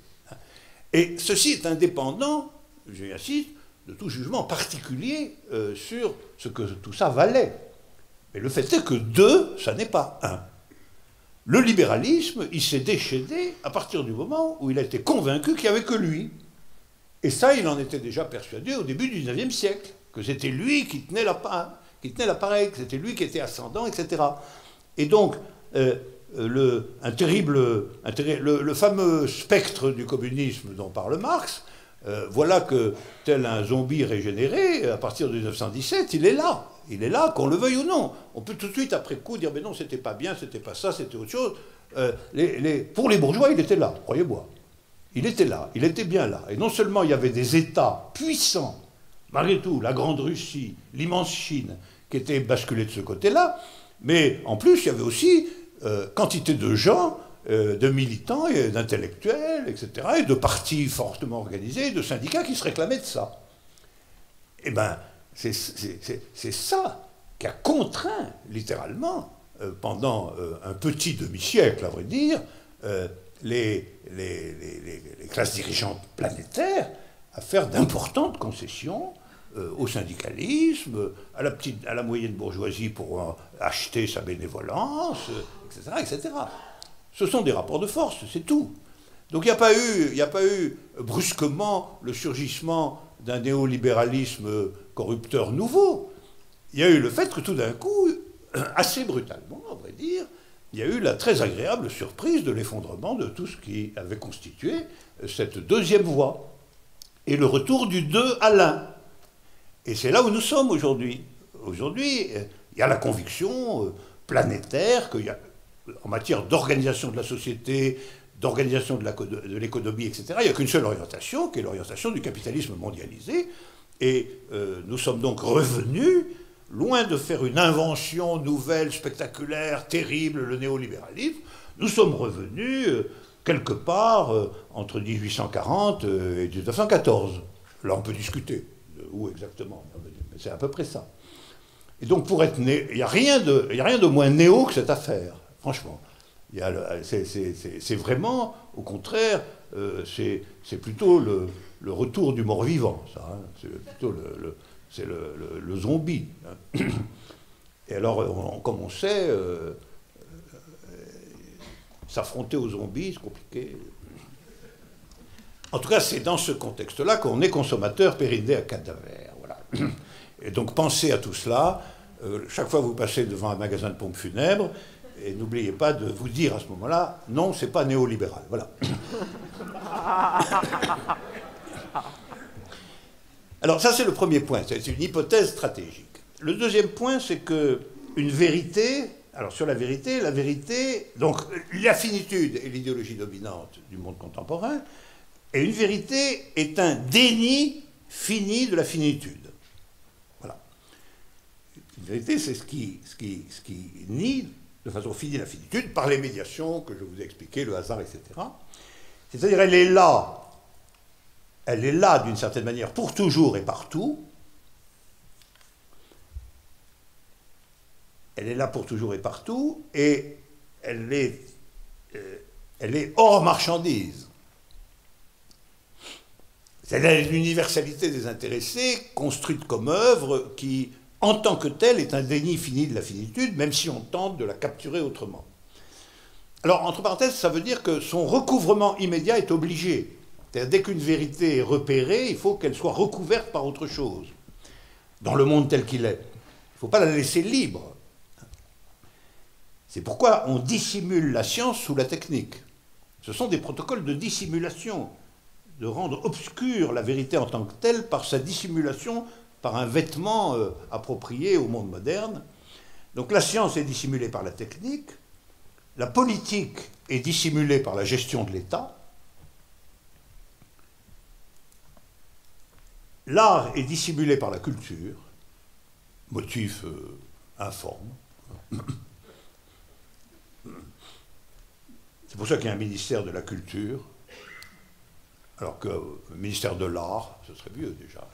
Et ceci est indépendant, j'insiste, de tout jugement particulier sur ce que tout ça valait. Mais le fait est que deux, ça n'est pas un. Le libéralisme, il s'est déchaîné à partir du moment où il a été convaincu qu'il n'y avait que lui. Et ça, il en était déjà persuadé au début du XIXe siècle, que c'était lui qui tenait l'appareil, que c'était lui qui était ascendant, etc. Et donc, le fameux spectre du communisme dont parle Marx, voilà que, tel un zombie régénéré, à partir de 1917, il est là. Il est là, qu'on le veuille ou non. On peut tout de suite, après coup, dire « mais non, c'était pas bien, c'était pas ça, c'était autre chose ». Pour les bourgeois, il était là, croyez-moi. Il était là, il était bien là. Et non seulement il y avait des États puissants, malgré tout, la Grande Russie, l'immense Chine, qui étaient basculés de ce côté-là, mais en plus, il y avait aussi quantité de gens, de militants et d'intellectuels, etc., et de partis fortement organisés, de syndicats qui se réclamaient de ça. Eh bien, c'est ça qui a contraint, littéralement, pendant un petit demi-siècle, à vrai dire, les classes dirigeantes planétaires à faire d'importantes concessions au syndicalisme, à la moyenne bourgeoisie pour acheter sa bénévolence, etc., etc. Ce sont des rapports de force, c'est tout. Donc il n'y a pas eu brusquement le surgissement d'un néolibéralisme corrupteur nouveau. Il y a eu le fait que tout d'un coup, assez brutalement, on va dire, il y a eu la très agréable surprise de l'effondrement de tout ce qui avait constitué cette deuxième voie. Et le retour du 2 à l'1. Et c'est là où nous sommes aujourd'hui. Aujourd'hui, il y a la conviction planétaire qu'il y a, en matière d'organisation de la société, d'organisation de l'économie, etc., il n'y a qu'une seule orientation, qui est l'orientation du capitalisme mondialisé. Et nous sommes donc revenus, loin de faire une invention nouvelle, spectaculaire, terrible, le néolibéralisme, nous sommes revenus quelque part entre 1840 et 1914. Là, on peut discuter de où exactement, mais c'est à peu près ça. Et donc, pour être né, il n'y a rien de moins néo que cette affaire, franchement. C'est vraiment, au contraire, c'est plutôt le retour du mort-vivant, ça. Hein. C'est plutôt le zombie. Hein. Et alors, comme on sait, s'affronter aux zombies, c'est compliqué. En tout cas, c'est dans ce contexte-là qu'on est consommateur péridé à cadavère. Voilà. Et donc, pensez à tout cela. Chaque fois que vous passez devant un magasin de pompes funèbres, et n'oubliez pas de vous dire à ce moment-là, non, c'est pas néolibéral. Voilà. Alors ça, c'est le premier point. C'est une hypothèse stratégique. Le deuxième point, c'est que une vérité. Alors sur la vérité, donc la finitude est l'idéologie dominante du monde contemporain, et une vérité est un déni fini de la finitude. Voilà. Une vérité, c'est ce qui nie de façon finie la finitude par les médiations que je vous ai expliquées, le hasard, etc. C'est-à-dire, elle est là d'une certaine manière pour toujours et partout. Elle est là pour toujours et partout, et elle est hors marchandise. C'est l'universalité des intéressés, construite comme œuvre, qui, en tant que telle, est un déni fini de la finitude, même si on tente de la capturer autrement. Alors, entre parenthèses, ça veut dire que son recouvrement immédiat est obligé. C'est-à-dire, dès qu'une vérité est repérée, il faut qu'elle soit recouverte par autre chose, dans le monde tel qu'il est. Il ne faut pas la laisser libre. C'est pourquoi on dissimule la science sous la technique. Ce sont des protocoles de dissimulation, de rendre obscure la vérité en tant que telle par sa dissimulation, par un vêtement approprié au monde moderne. Donc la science est dissimulée par la technique, la politique est dissimulée par la gestion de l'État, l'art est dissimulé par la culture, motif informe. C'est pour ça qu'il y a un ministère de la culture, alors que le ministère de l'art, ce serait mieux déjà.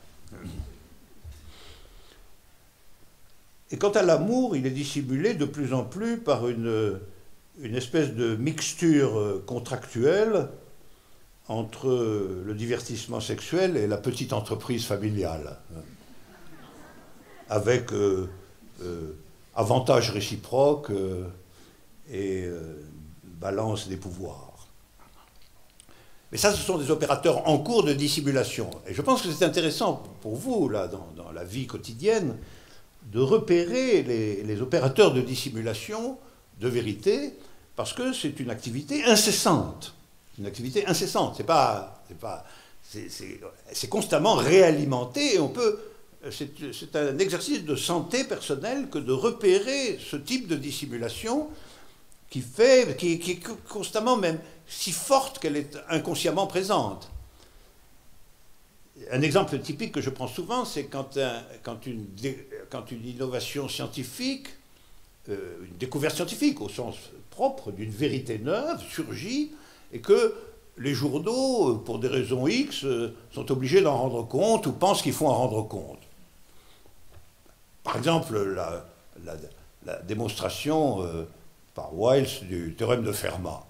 Et quant à l'amour, il est dissimulé de plus en plus par une espèce de mixture contractuelle entre le divertissement sexuel et la petite entreprise familiale, avec avantages réciproques et balance des pouvoirs. Mais ça, ce sont des opérateurs en cours de dissimulation. Et je pense que c'est intéressant pour vous, là, dans la vie quotidienne, de repérer les opérateurs de dissimulation de vérité, parce que c'est une activité incessante. Une activité incessante. C'est constamment réalimenté, et on peut... C'est un exercice de santé personnelle que de repérer ce type de dissimulation qui est constamment même si forte qu'elle est inconsciemment présente. Un exemple typique que je prends souvent, c'est quand une innovation scientifique, une découverte scientifique au sens propre d'une vérité neuve surgit et que les journaux, pour des raisons X, sont obligés d'en rendre compte ou pensent qu'il faut en rendre compte. Par exemple, la démonstration par Wiles du théorème de Fermat.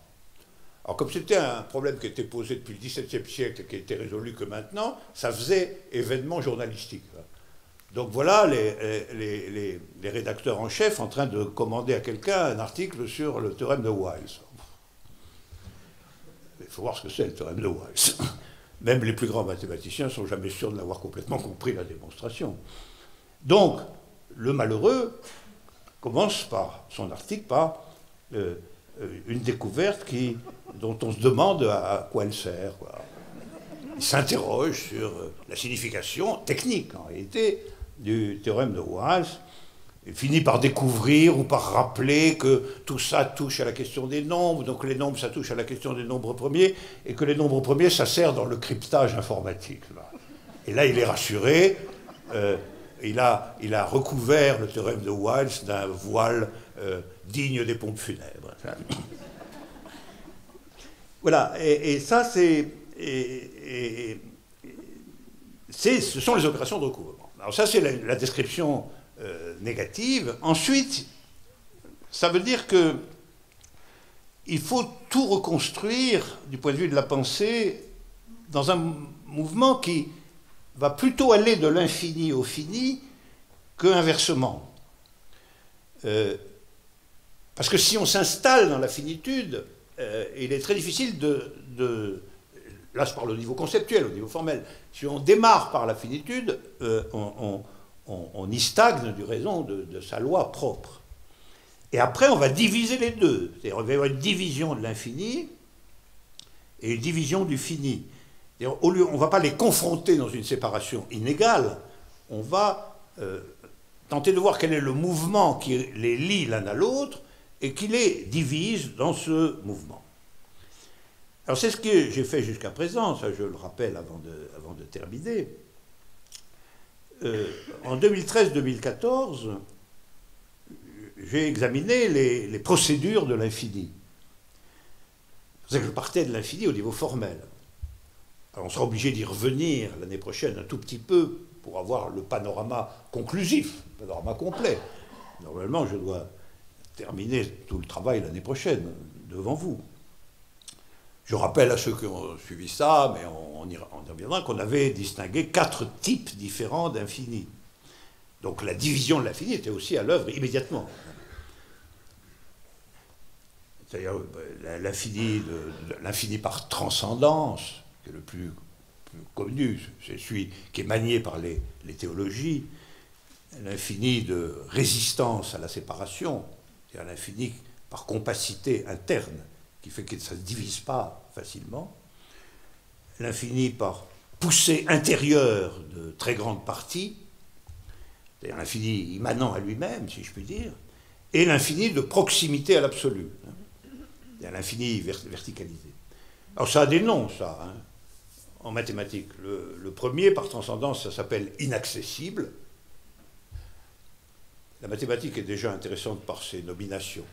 Alors comme c'était un problème qui était posé depuis le XVIIe siècle et qui était résolu que maintenant, ça faisait événement journalistique. Donc voilà les rédacteurs en chef en train de commander à quelqu'un un article sur le théorème de Wiles. Il faut voir ce que c'est le théorème de Wiles. Même les plus grands mathématiciens ne sont jamais sûrs de l'avoir complètement compris, la démonstration. Donc, le malheureux commence par son article par une découverte dont on se demande à quoi elle sert, quoi. Il s'interroge sur la signification technique, en réalité, du théorème de Wiles. Il finit par découvrir ou par rappeler que tout ça touche à la question des nombres, donc les nombres, ça touche à la question des nombres premiers, et que les nombres premiers, ça sert dans le cryptage informatique. Et là, il est rassuré. Il a recouvert le théorème de Wiles d'un voile digne des pompes funèbres. Voilà, et ça, ce sont les opérations de recouvrement. Alors ça, c'est la description négative. Ensuite, ça veut dire que il faut tout reconstruire du point de vue de la pensée dans un mouvement qui va plutôt aller de l'infini au fini que inversement. Parce que si on s'installe dans la finitude, il est très difficile là je parle au niveau conceptuel, au niveau formel, si on démarre par la finitude, on y stagne du raison de sa loi propre. Et après, on va diviser les deux. C'est-à-dire, on va avoir une division de l'infini et une division du fini. On ne va pas les confronter dans une séparation inégale, on va tenter de voir quel est le mouvement qui les lie l'un à l'autre et qui les divise dans ce mouvement. Alors c'est ce que j'ai fait jusqu'à présent, ça je le rappelle avant de terminer. En 2013-2014, j'ai examiné les procédures de l'infini. C'est que je partais de l'infini au niveau formel. Alors on sera obligé d'y revenir l'année prochaine un tout petit peu pour avoir le panorama conclusif, le panorama complet. Normalement, je dois terminer tout le travail l'année prochaine, devant vous. Je rappelle à ceux qui ont suivi ça, mais on y reviendra, qu'on avait distingué 4 types différents d'infini. Donc la division de l'infini était aussi à l'œuvre immédiatement. C'est-à-dire l'infini par transcendance, qui est le plus connu, c'est celui qui est manié par les théologies, l'infini de résistance à la séparation, c'est-à-dire l'infini par compacité interne, qui fait que ça ne se divise pas facilement, l'infini par poussée intérieure de très grandes parties, c'est-à-dire l'infini immanent à lui-même, si je puis dire, et l'infini de proximité à l'absolu, c'est-à-dire l'infini verticalisé. Alors ça a des noms, ça, hein, en mathématiques. Le premier, par transcendance, ça s'appelle inaccessible. La mathématique est déjà intéressante par ses nominations.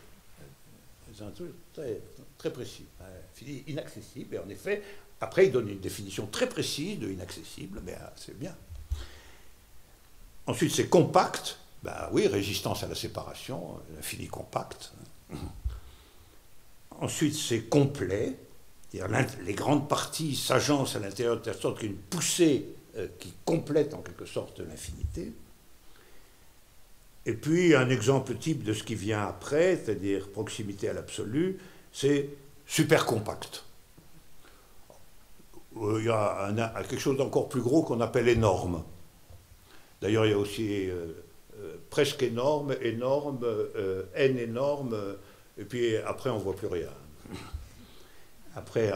C'est un truc très, très précis. Infini inaccessible, et en effet, après, il donne une définition très précise de inaccessible, mais c'est bien. Ensuite, c'est compact. Ben oui, résistance à la séparation, l'infini compact. Ensuite, c'est complet. Les grandes parties s'agencent à l'intérieur de telle sorte qu'il y a une poussée qui complète en quelque sorte l'infinité. Et puis, un exemple type de ce qui vient après, c'est-à-dire proximité à l'absolu, c'est super compact. Il y a quelque chose d'encore plus gros qu'on appelle énorme. D'ailleurs, il y a aussi presque énorme, énorme, n énorme, et puis après, on ne voit plus rien. Après,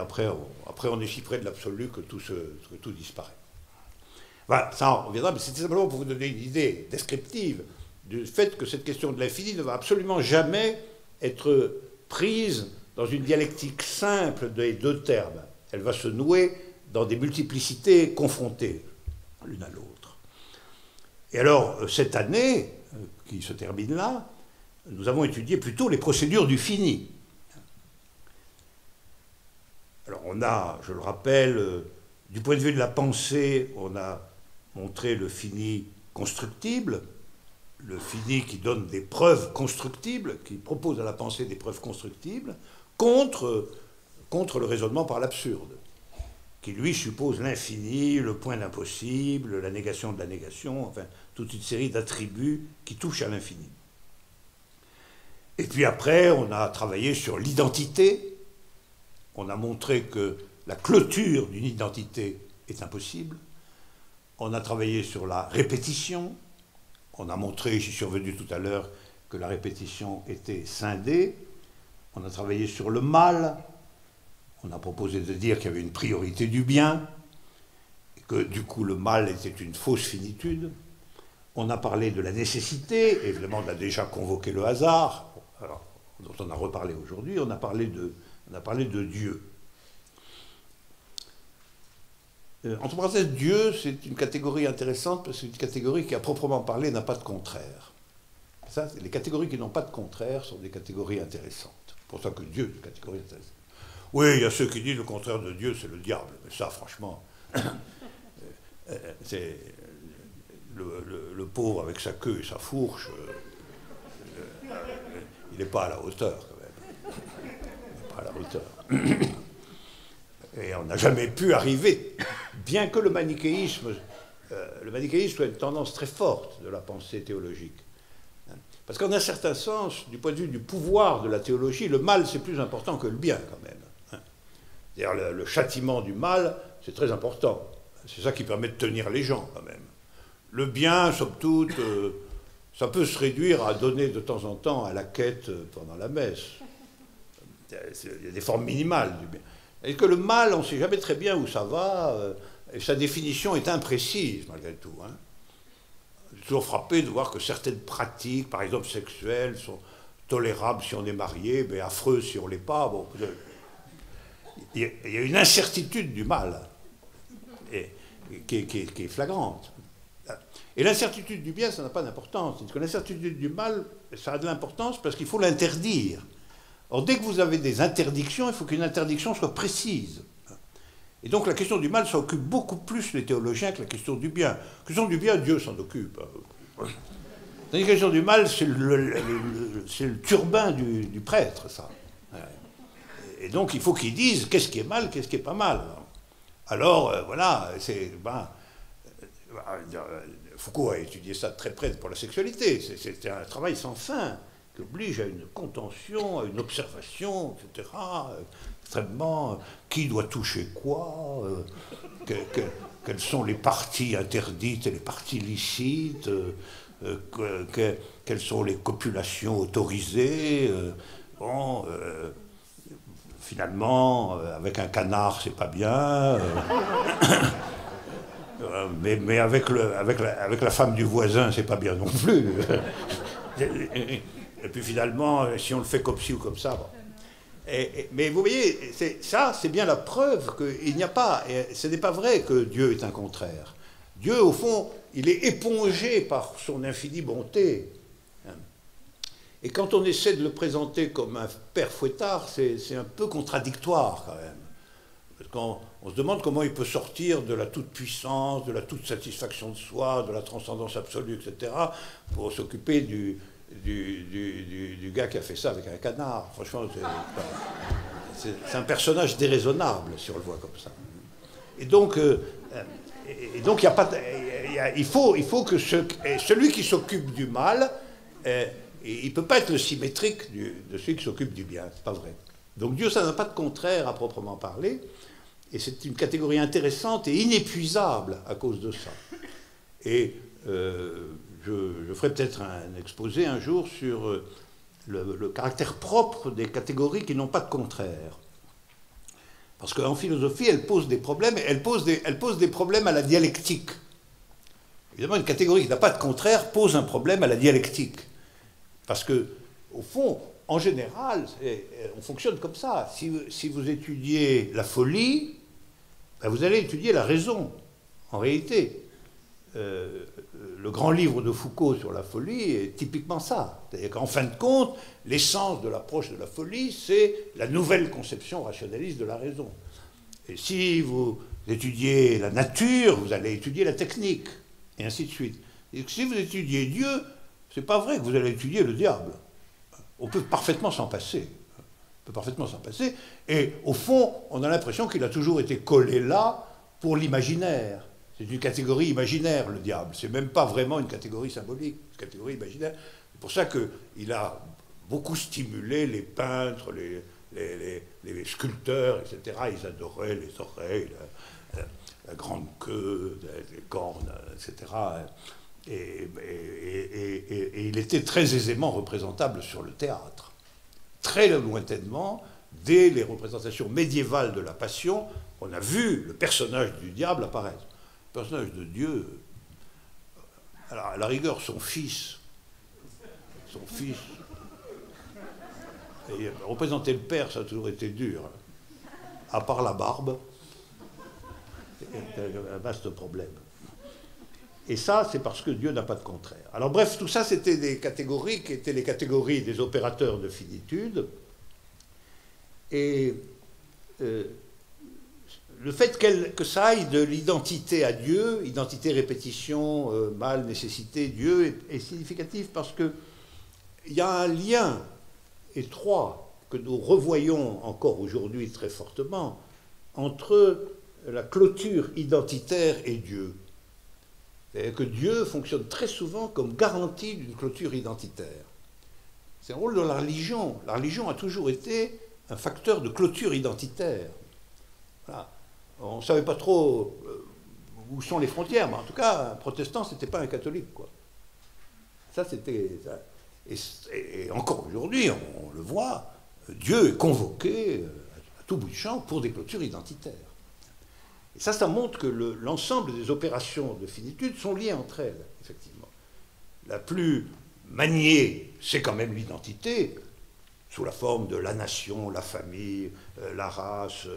on est si près de l'absolu que tout disparaît. Voilà, ça, on reviendra, mais c'était simplement pour vous donner une idée descriptive du fait que cette question de l'infini ne va absolument jamais être prise dans une dialectique simple des deux termes. Elle va se nouer dans des multiplicités confrontées l'une à l'autre. Et alors, cette année, qui se termine là, nous avons étudié plutôt les procédures du fini. Alors on a, je le rappelle, du point de vue de la pensée, on a montré le fini constructible, le fini qui donne des preuves constructibles, qui propose à la pensée des preuves constructibles, contre le raisonnement par l'absurde, qui lui suppose l'infini, le point d'impossible, la négation de la négation, enfin toute une série d'attributs qui touchent à l'infini. Et puis après, on a travaillé sur l'identité. On a montré que la clôture d'une identité est impossible. On a travaillé sur la répétition. On a montré, j'y suis revenu tout à l'heure, que la répétition était scindée. On a travaillé sur le mal. On a proposé de dire qu'il y avait une priorité du bien, et que du coup le mal était une fausse finitude. On a parlé de la nécessité, évidemment on a déjà convoqué le hasard, alors, dont on a reparlé aujourd'hui, on a parlé de Dieu. Entre parenthèses, Dieu, c'est une catégorie intéressante, parce que c'est une catégorie qui, à proprement parler, n'a pas de contraire. Ça, les catégories qui n'ont pas de contraire sont des catégories intéressantes. C'est pour ça que Dieu est une catégorie intéressante. Oui, il y a ceux qui disent le contraire de Dieu, c'est le diable. Mais ça, franchement, c'est le pauvre avec sa queue et sa fourche, il n'est pas à la hauteur, quand même. Il n'est pas à la hauteur. Et on n'a jamais pu arriver, bien que le manichéisme soit une tendance très forte de la pensée théologique. Parce qu'en un certain sens, du point de vue du pouvoir de la théologie, le mal, c'est plus important que le bien, quand même. C'est-à-dire le châtiment du mal, c'est très important. C'est ça qui permet de tenir les gens, quand même. Le bien, somme toute, ça peut se réduire à donner de temps en temps à la quête pendant la messe. Il y a des formes minimales du bien. Et que le mal, on ne sait jamais très bien où ça va, et sa définition est imprécise, malgré tout. Hein. Je suis toujours frappé de voir que certaines pratiques, par exemple sexuelles, sont tolérables si on est marié, mais affreuses si on ne l'est pas. Bon, il y a une incertitude du mal qui est flagrante. Et l'incertitude du bien, ça n'a pas d'importance. Que l'incertitude du mal, ça a de l'importance parce qu'il faut l'interdire. Or, dès que vous avez des interdictions, il faut qu'une interdiction soit précise. Et donc la question du mal, ça occupe beaucoup plus les théologiens que la question du bien. La question du bien, Dieu s'en occupe. La question du mal, c'est le turbin du prêtre, ça. Et donc il faut qu'ils disent qu'est-ce qui est mal, qu'est-ce qui est pas mal. Alors voilà, Foucault a étudié ça de très près pour la sexualité. C'est un travail sans fin qui oblige à une contention, à une observation, etc. Extrêmement. Qui doit toucher quoi, quelles sont les parties interdites et les parties licites, quelles sont les copulations autorisées. Bon, finalement, avec un canard, c'est pas bien. Mais avec la femme du voisin, c'est pas bien non plus. Et puis finalement, si on le fait comme ci ou comme ça. Bon. Mais vous voyez, ça, c'est bien la preuve qu'il n'y a pas. Ce n'est pas vrai que Dieu est un contraire. Dieu, au fond, il est épongé par son infinie bonté. Et quand on essaie de le présenter comme un père fouettard, c'est un peu contradictoire quand même. Parce qu'on se demande comment il peut sortir de la toute-puissance, de la toute-satisfaction de soi, de la transcendance absolue, etc., pour s'occuper du gars qui a fait ça avec un canard. Franchement, c'est un personnage déraisonnable, si on le voit comme ça. Et donc, il faut que celui qui s'occupe du mal, il ne peut pas être le symétrique de celui qui s'occupe du bien. C'est pas vrai. Donc Dieu, ça n'a pas de contraire à proprement parler. Et c'est une catégorie intéressante et inépuisable à cause de ça. Et je ferai peut-être un exposé un jour sur le caractère propre des catégories qui n'ont pas de contraire. Parce qu'en philosophie, elles posent des problèmes, et elles posent des problèmes à la dialectique. Évidemment, une catégorie qui n'a pas de contraire pose un problème à la dialectique. Parce que, au fond, en général, on fonctionne comme ça. Si vous étudiez la folie, ben vous allez étudier la raison, en réalité. Le grand livre de Foucault sur la folie est typiquement ça. C'est-à-dire qu'en fin de compte, l'essence de l'approche de la folie, c'est la nouvelle conception rationaliste de la raison. Et si vous étudiez la nature, vous allez étudier la technique, et ainsi de suite. Et si vous étudiez Dieu, c'est pas vrai que vous allez étudier le diable. On peut parfaitement s'en passer. On peut parfaitement s'en passer. Et au fond, on a l'impression qu'il a toujours été collé là pour l'imaginaire. C'est une catégorie imaginaire, le diable. C'est même pas vraiment une catégorie symbolique, c'est une catégorie imaginaire. C'est pour ça qu'il a beaucoup stimulé les peintres, les sculpteurs, etc. Ils adoraient les oreilles, la grande queue, les cornes, etc. Et il était très aisément représentable sur le théâtre. Très lointainement, dès les représentations médiévales de la Passion, on a vu le personnage du diable apparaître. Le personnage de Dieu, alors à la rigueur, son fils, et représenter le père, ça a toujours été dur, à part la barbe, c'est un vaste problème. Et ça, c'est parce que Dieu n'a pas de contraire. Alors bref, tout ça, c'était des catégories qui étaient les catégories des opérateurs de finitude. Et le fait que ça aille de l'identité à Dieu, identité, répétition, mal, nécessité, Dieu, est significatif parce qu'il y a un lien étroit que nous revoyons encore aujourd'hui très fortement entre la clôture identitaire et Dieu. C'est-à-dire que Dieu fonctionne très souvent comme garantie d'une clôture identitaire. C'est le rôle de la religion. La religion a toujours été un facteur de clôture identitaire. Voilà. On ne savait pas trop où sont les frontières, mais en tout cas, un protestant, ce n'était pas un catholique, quoi. Ça, c'était... Et encore aujourd'hui, on le voit, Dieu est convoqué à tout bout de champ pour des clôtures identitaires. Et ça montre que l'ensemble des opérations de finitude sont liées entre elles, effectivement. La plus maniée, c'est quand même l'identité, sous la forme de la nation, la famille, la race,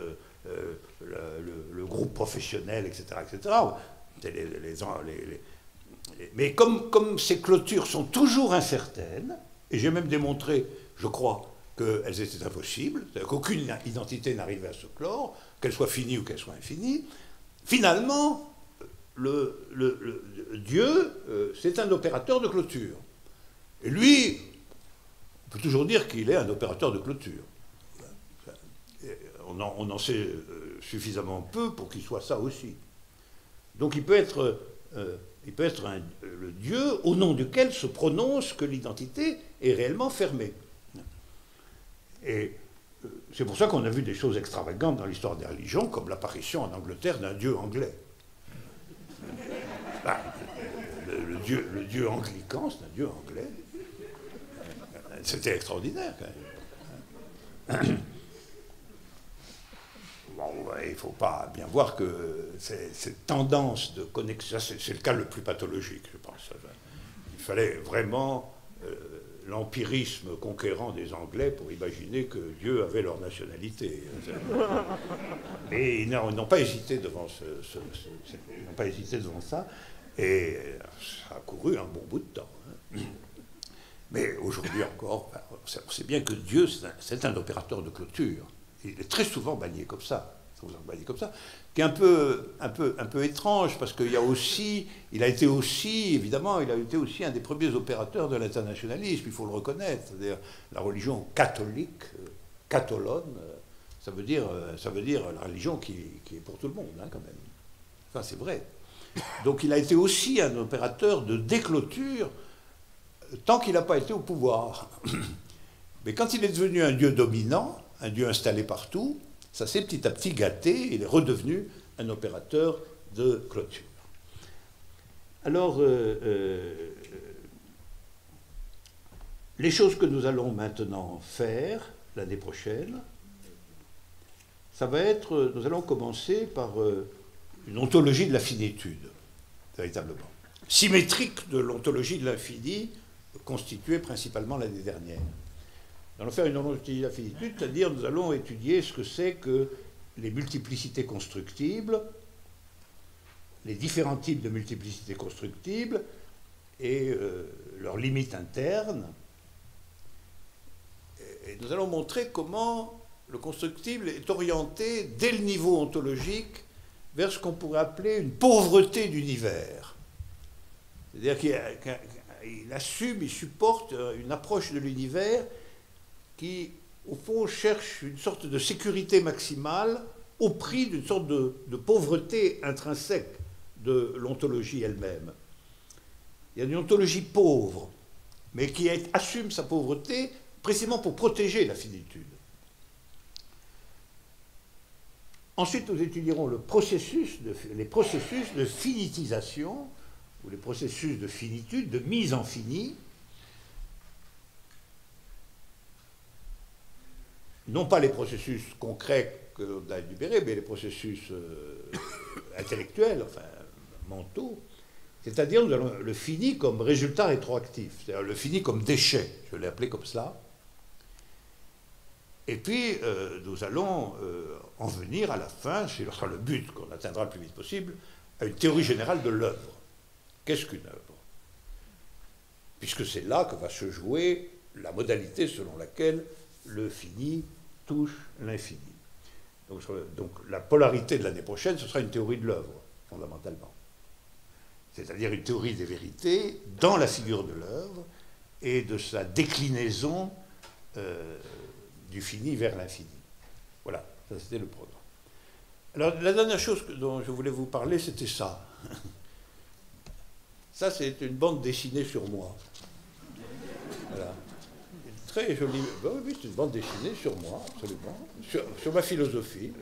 le groupe professionnel, etc. etc. Mais comme ces clôtures sont toujours incertaines, et j'ai même démontré, je crois, qu'elles étaient impossibles, c'est-à-dire qu'aucune identité n'arrivait à se clore, qu'elle soit finie ou qu'elle soit infinie, finalement, Dieu, c'est un opérateur de clôture. Et lui, on peut toujours dire qu'il est un opérateur de clôture. on en sait suffisamment peu pour qu'il soit ça aussi. Donc il peut être le Dieu au nom duquel se prononce que l'identité est réellement fermée. Et c'est pour ça qu'on a vu des choses extravagantes dans l'histoire des religions, comme l'apparition en Angleterre d'un Dieu anglais. Ben, le Dieu anglican, c'est un Dieu anglais. C'était extraordinaire, quand même. Bon, il ne faut pas bien voir que cette tendance de connexion, c'est le cas le plus pathologique, je pense. Il fallait vraiment l'empirisme conquérant des Anglais pour imaginer que Dieu avait leur nationalité. Mais ils n'ont pas hésité devant ils n'ont pas hésité devant ça, et ça a couru un bon bout de temps. Mais aujourd'hui encore, on sait bien que Dieu, c'est un opérateur de clôture. Il est très souvent banni comme ça, qui est un peu étrange, parce qu'il a été aussi un des premiers opérateurs de l'internationalisme, il faut le reconnaître. C'est-à-dire la religion catholique, catholone, ça veut dire la religion qui est pour tout le monde, hein, quand même. Enfin, c'est vrai. Donc il a été aussi un opérateur de déclôture, tant qu'il n'a pas été au pouvoir. Mais quand il est devenu un Dieu dominant, un Dieu installé partout, ça s'est petit à petit gâté, il est redevenu un opérateur de clôture. Alors, les choses que nous allons maintenant faire l'année prochaine, ça va être, nous allons commencer par une ontologie de la finitude, véritablement. Symétrique de l'ontologie de l'infini, constituée principalement l'année dernière. Nous allons faire une ontologie de la finitude, c'est-à-dire nous allons étudier ce que c'est que les multiplicités constructibles, les différents types de multiplicités constructibles et leurs limites internes. Et nous allons montrer comment le constructible est orienté dès le niveau ontologique vers ce qu'on pourrait appeler une pauvreté d'univers. C'est-à-dire qu'il assume, il supporte une approche de l'univers qui, au fond, cherche une sorte de sécurité maximale au prix d'une sorte de pauvreté intrinsèque de l'ontologie elle-même. Il y a une ontologie pauvre, mais qui assume sa pauvreté précisément pour protéger la finitude. Ensuite, nous étudierons les processus de finitisation, ou les processus de finitude, de mise en fini, non pas les processus concrets que l'on a énumérés, mais les processus intellectuels, enfin mentaux, c'est-à-dire nous avons le fini comme résultat rétroactif, c'est-à-dire le fini comme déchet, je l'ai appelé comme cela. Et puis, nous allons en venir à la fin, ce sera le but qu'on atteindra le plus vite possible, à une théorie générale de l'œuvre. Qu'est-ce qu'une œuvre? Puisque c'est là que va se jouer la modalité selon laquelle le fini touche l'infini. Donc la polarité de l'année prochaine, ce sera une théorie de l'œuvre, fondamentalement. C'est-à-dire une théorie des vérités dans la figure de l'œuvre et de sa déclinaison du fini vers l'infini. Voilà, ça c'était le programme. Alors la dernière chose dont je voulais vous parler, c'était ça. Ça, c'est une bande dessinée sur moi. Voilà. Très jolie. Ben oui, c'est une bande dessinée sur moi, absolument. Sur ma philosophie,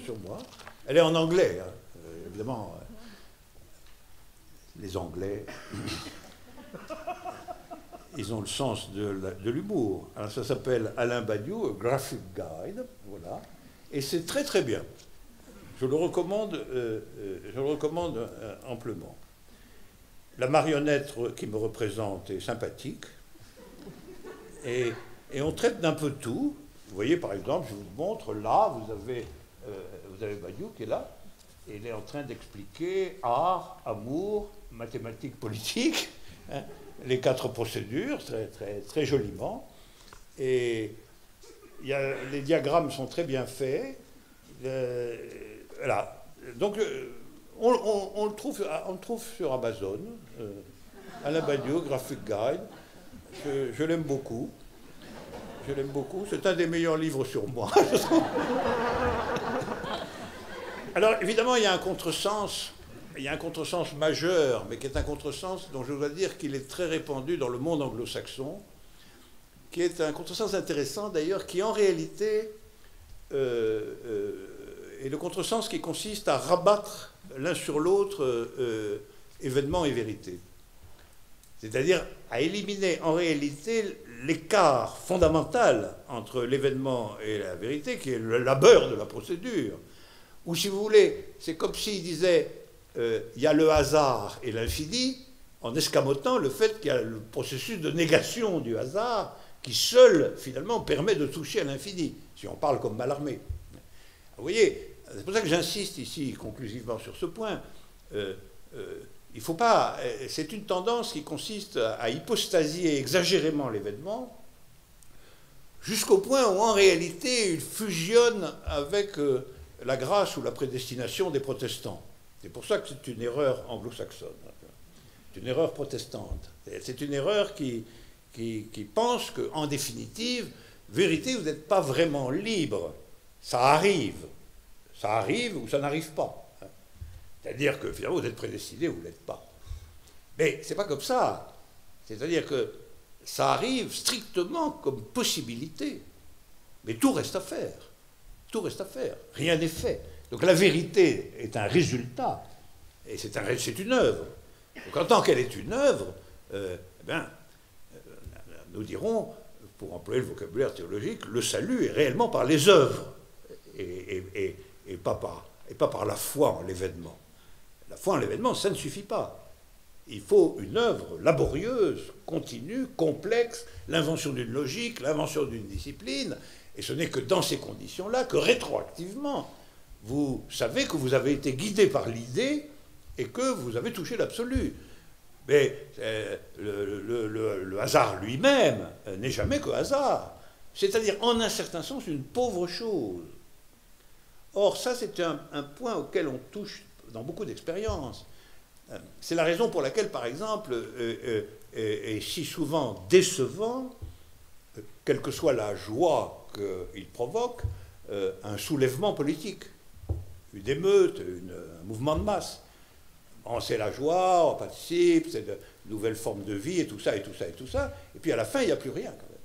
sur moi. Elle est en anglais, hein. Évidemment. Les Anglais, ils ont le sens de l'humour. Alors ça s'appelle Alain Badiou, A Graphic Guide, voilà. Et c'est très très bien. Je le recommande amplement. La marionnette qui me représente est sympathique. Et on traite d'un peu tout. Vous voyez, par exemple, je vous montre, là, vous avez Badiou qui est là, et il est en train d'expliquer art, amour, mathématiques, politique, hein, les 4 procédures, très, très, très joliment. Et les diagrammes sont très bien faits. Voilà. Donc, on le trouve sur Amazon, Alain Badiou, Graphic Guide. Je l'aime beaucoup. Je l'aime beaucoup. C'est un des meilleurs livres sur moi. Alors, évidemment, il y a un contresens. Il y a un contresens majeur, mais qui est un contresens dont je dois dire qu'il est très répandu dans le monde anglo-saxon, qui est un contresens intéressant d'ailleurs, qui en réalité est le contresens qui consiste à rabattre l'un sur l'autre événement et vérité. C'est-à-dire à éliminer en réalité l'écart fondamental entre l'événement et la vérité, qui est le labeur de la procédure. Ou si vous voulez, c'est comme s'il disait il y a le hasard et l'infini, en escamotant le fait qu'il y a le processus de négation du hasard qui seul, finalement, permet de toucher à l'infini, si on parle comme Mallarmé. Vous voyez, c'est pour ça que j'insiste ici conclusivement sur ce point. Il faut pas. C'est une tendance qui consiste à hypostasier exagérément l'événement, jusqu'au point où en réalité il fusionne avec la grâce ou la prédestination des protestants. C'est pour ça que c'est une erreur anglo-saxonne, c'est une erreur protestante. C'est une erreur qui pense qu'en définitive, vérité, vous n'êtes pas vraiment libre. Ça arrive ou ça n'arrive pas. C'est-à-dire que finalement, vous êtes prédestiné ou vous ne l'êtes pas. Mais ce n'est pas comme ça. C'est-à-dire que ça arrive strictement comme possibilité. Mais tout reste à faire. Tout reste à faire. Rien n'est fait. Donc la vérité est un résultat. Et c'est une œuvre. Donc en tant qu'elle est une œuvre, nous dirons, pour employer le vocabulaire théologique, le salut est réellement par les œuvres. Et pas par la foi en l'événement. La foi en l'événement, ça ne suffit pas. Il faut une œuvre laborieuse, continue, complexe, l'invention d'une logique, l'invention d'une discipline, et ce n'est que dans ces conditions-là que rétroactivement, vous savez que vous avez été guidé par l'idée et que vous avez touché l'absolu. Mais le hasard lui-même n'est jamais que hasard. C'est-à-dire, en un certain sens, une pauvre chose. Or, ça, c'est un point auquel on touche dans beaucoup d'expériences. C'est la raison pour laquelle, par exemple, est si souvent décevant, quelle que soit la joie qu'il provoque, un soulèvement politique, une émeute, un mouvement de masse. Bon, c'est la joie, on participe, c'est de nouvelles formes de vie, et tout ça, et tout ça, et tout ça. Et puis à la fin, il n'y a plus rien, quand même.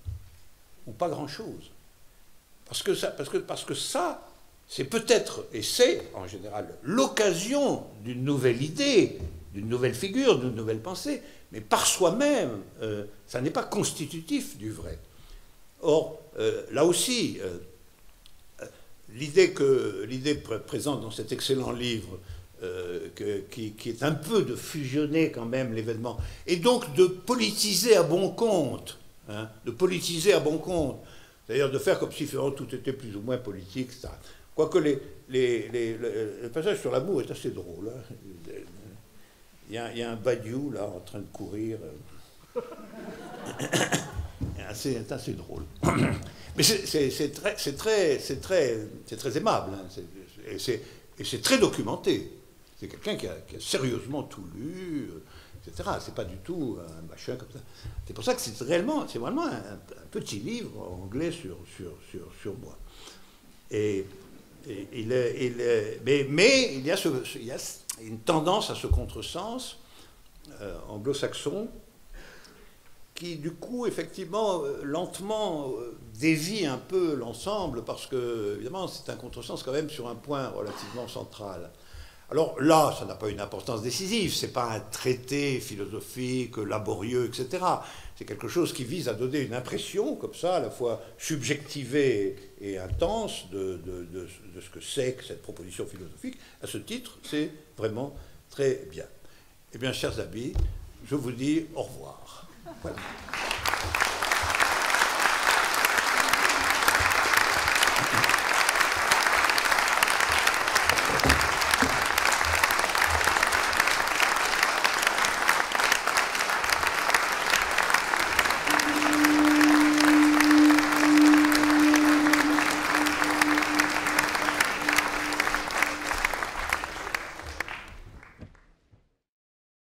Ou pas grand-chose. Parce que ça, c'est peut-être, et c'est en général, l'occasion d'une nouvelle idée, d'une nouvelle figure, d'une nouvelle pensée, mais par soi-même, ça n'est pas constitutif du vrai. Or, là aussi, l'idée présente dans cet excellent livre, qui est un peu de fusionner quand même l'événement, et donc de politiser à bon compte, hein, de politiser à bon compte, c'est-à-dire de faire comme si finalement tout était plus ou moins politique, ça. Quoique le passage sur l'amour est assez drôle. Hein. Il y a un badiou là en train de courir. C'est assez drôle. Mais c'est très aimable. Hein. Et c'est très documenté. C'est quelqu'un qui a sérieusement tout lu, etc. C'est pas du tout un machin comme ça. C'est pour ça que c'est vraiment un petit livre anglais sur moi. Mais il y a une tendance à ce contresens anglo-saxon qui, du coup, effectivement, lentement dévie un peu l'ensemble parce que, évidemment, c'est un contresens quand même sur un point relativement central. Alors là, ça n'a pas une importance décisive, c'est pas un traité philosophique, laborieux, etc. C'est quelque chose qui vise à donner une impression, comme ça, à la fois subjectivée et intense de ce que c'est que cette proposition philosophique. À ce titre, c'est vraiment très bien. Eh bien, chers amis, je vous dis au revoir. Voilà.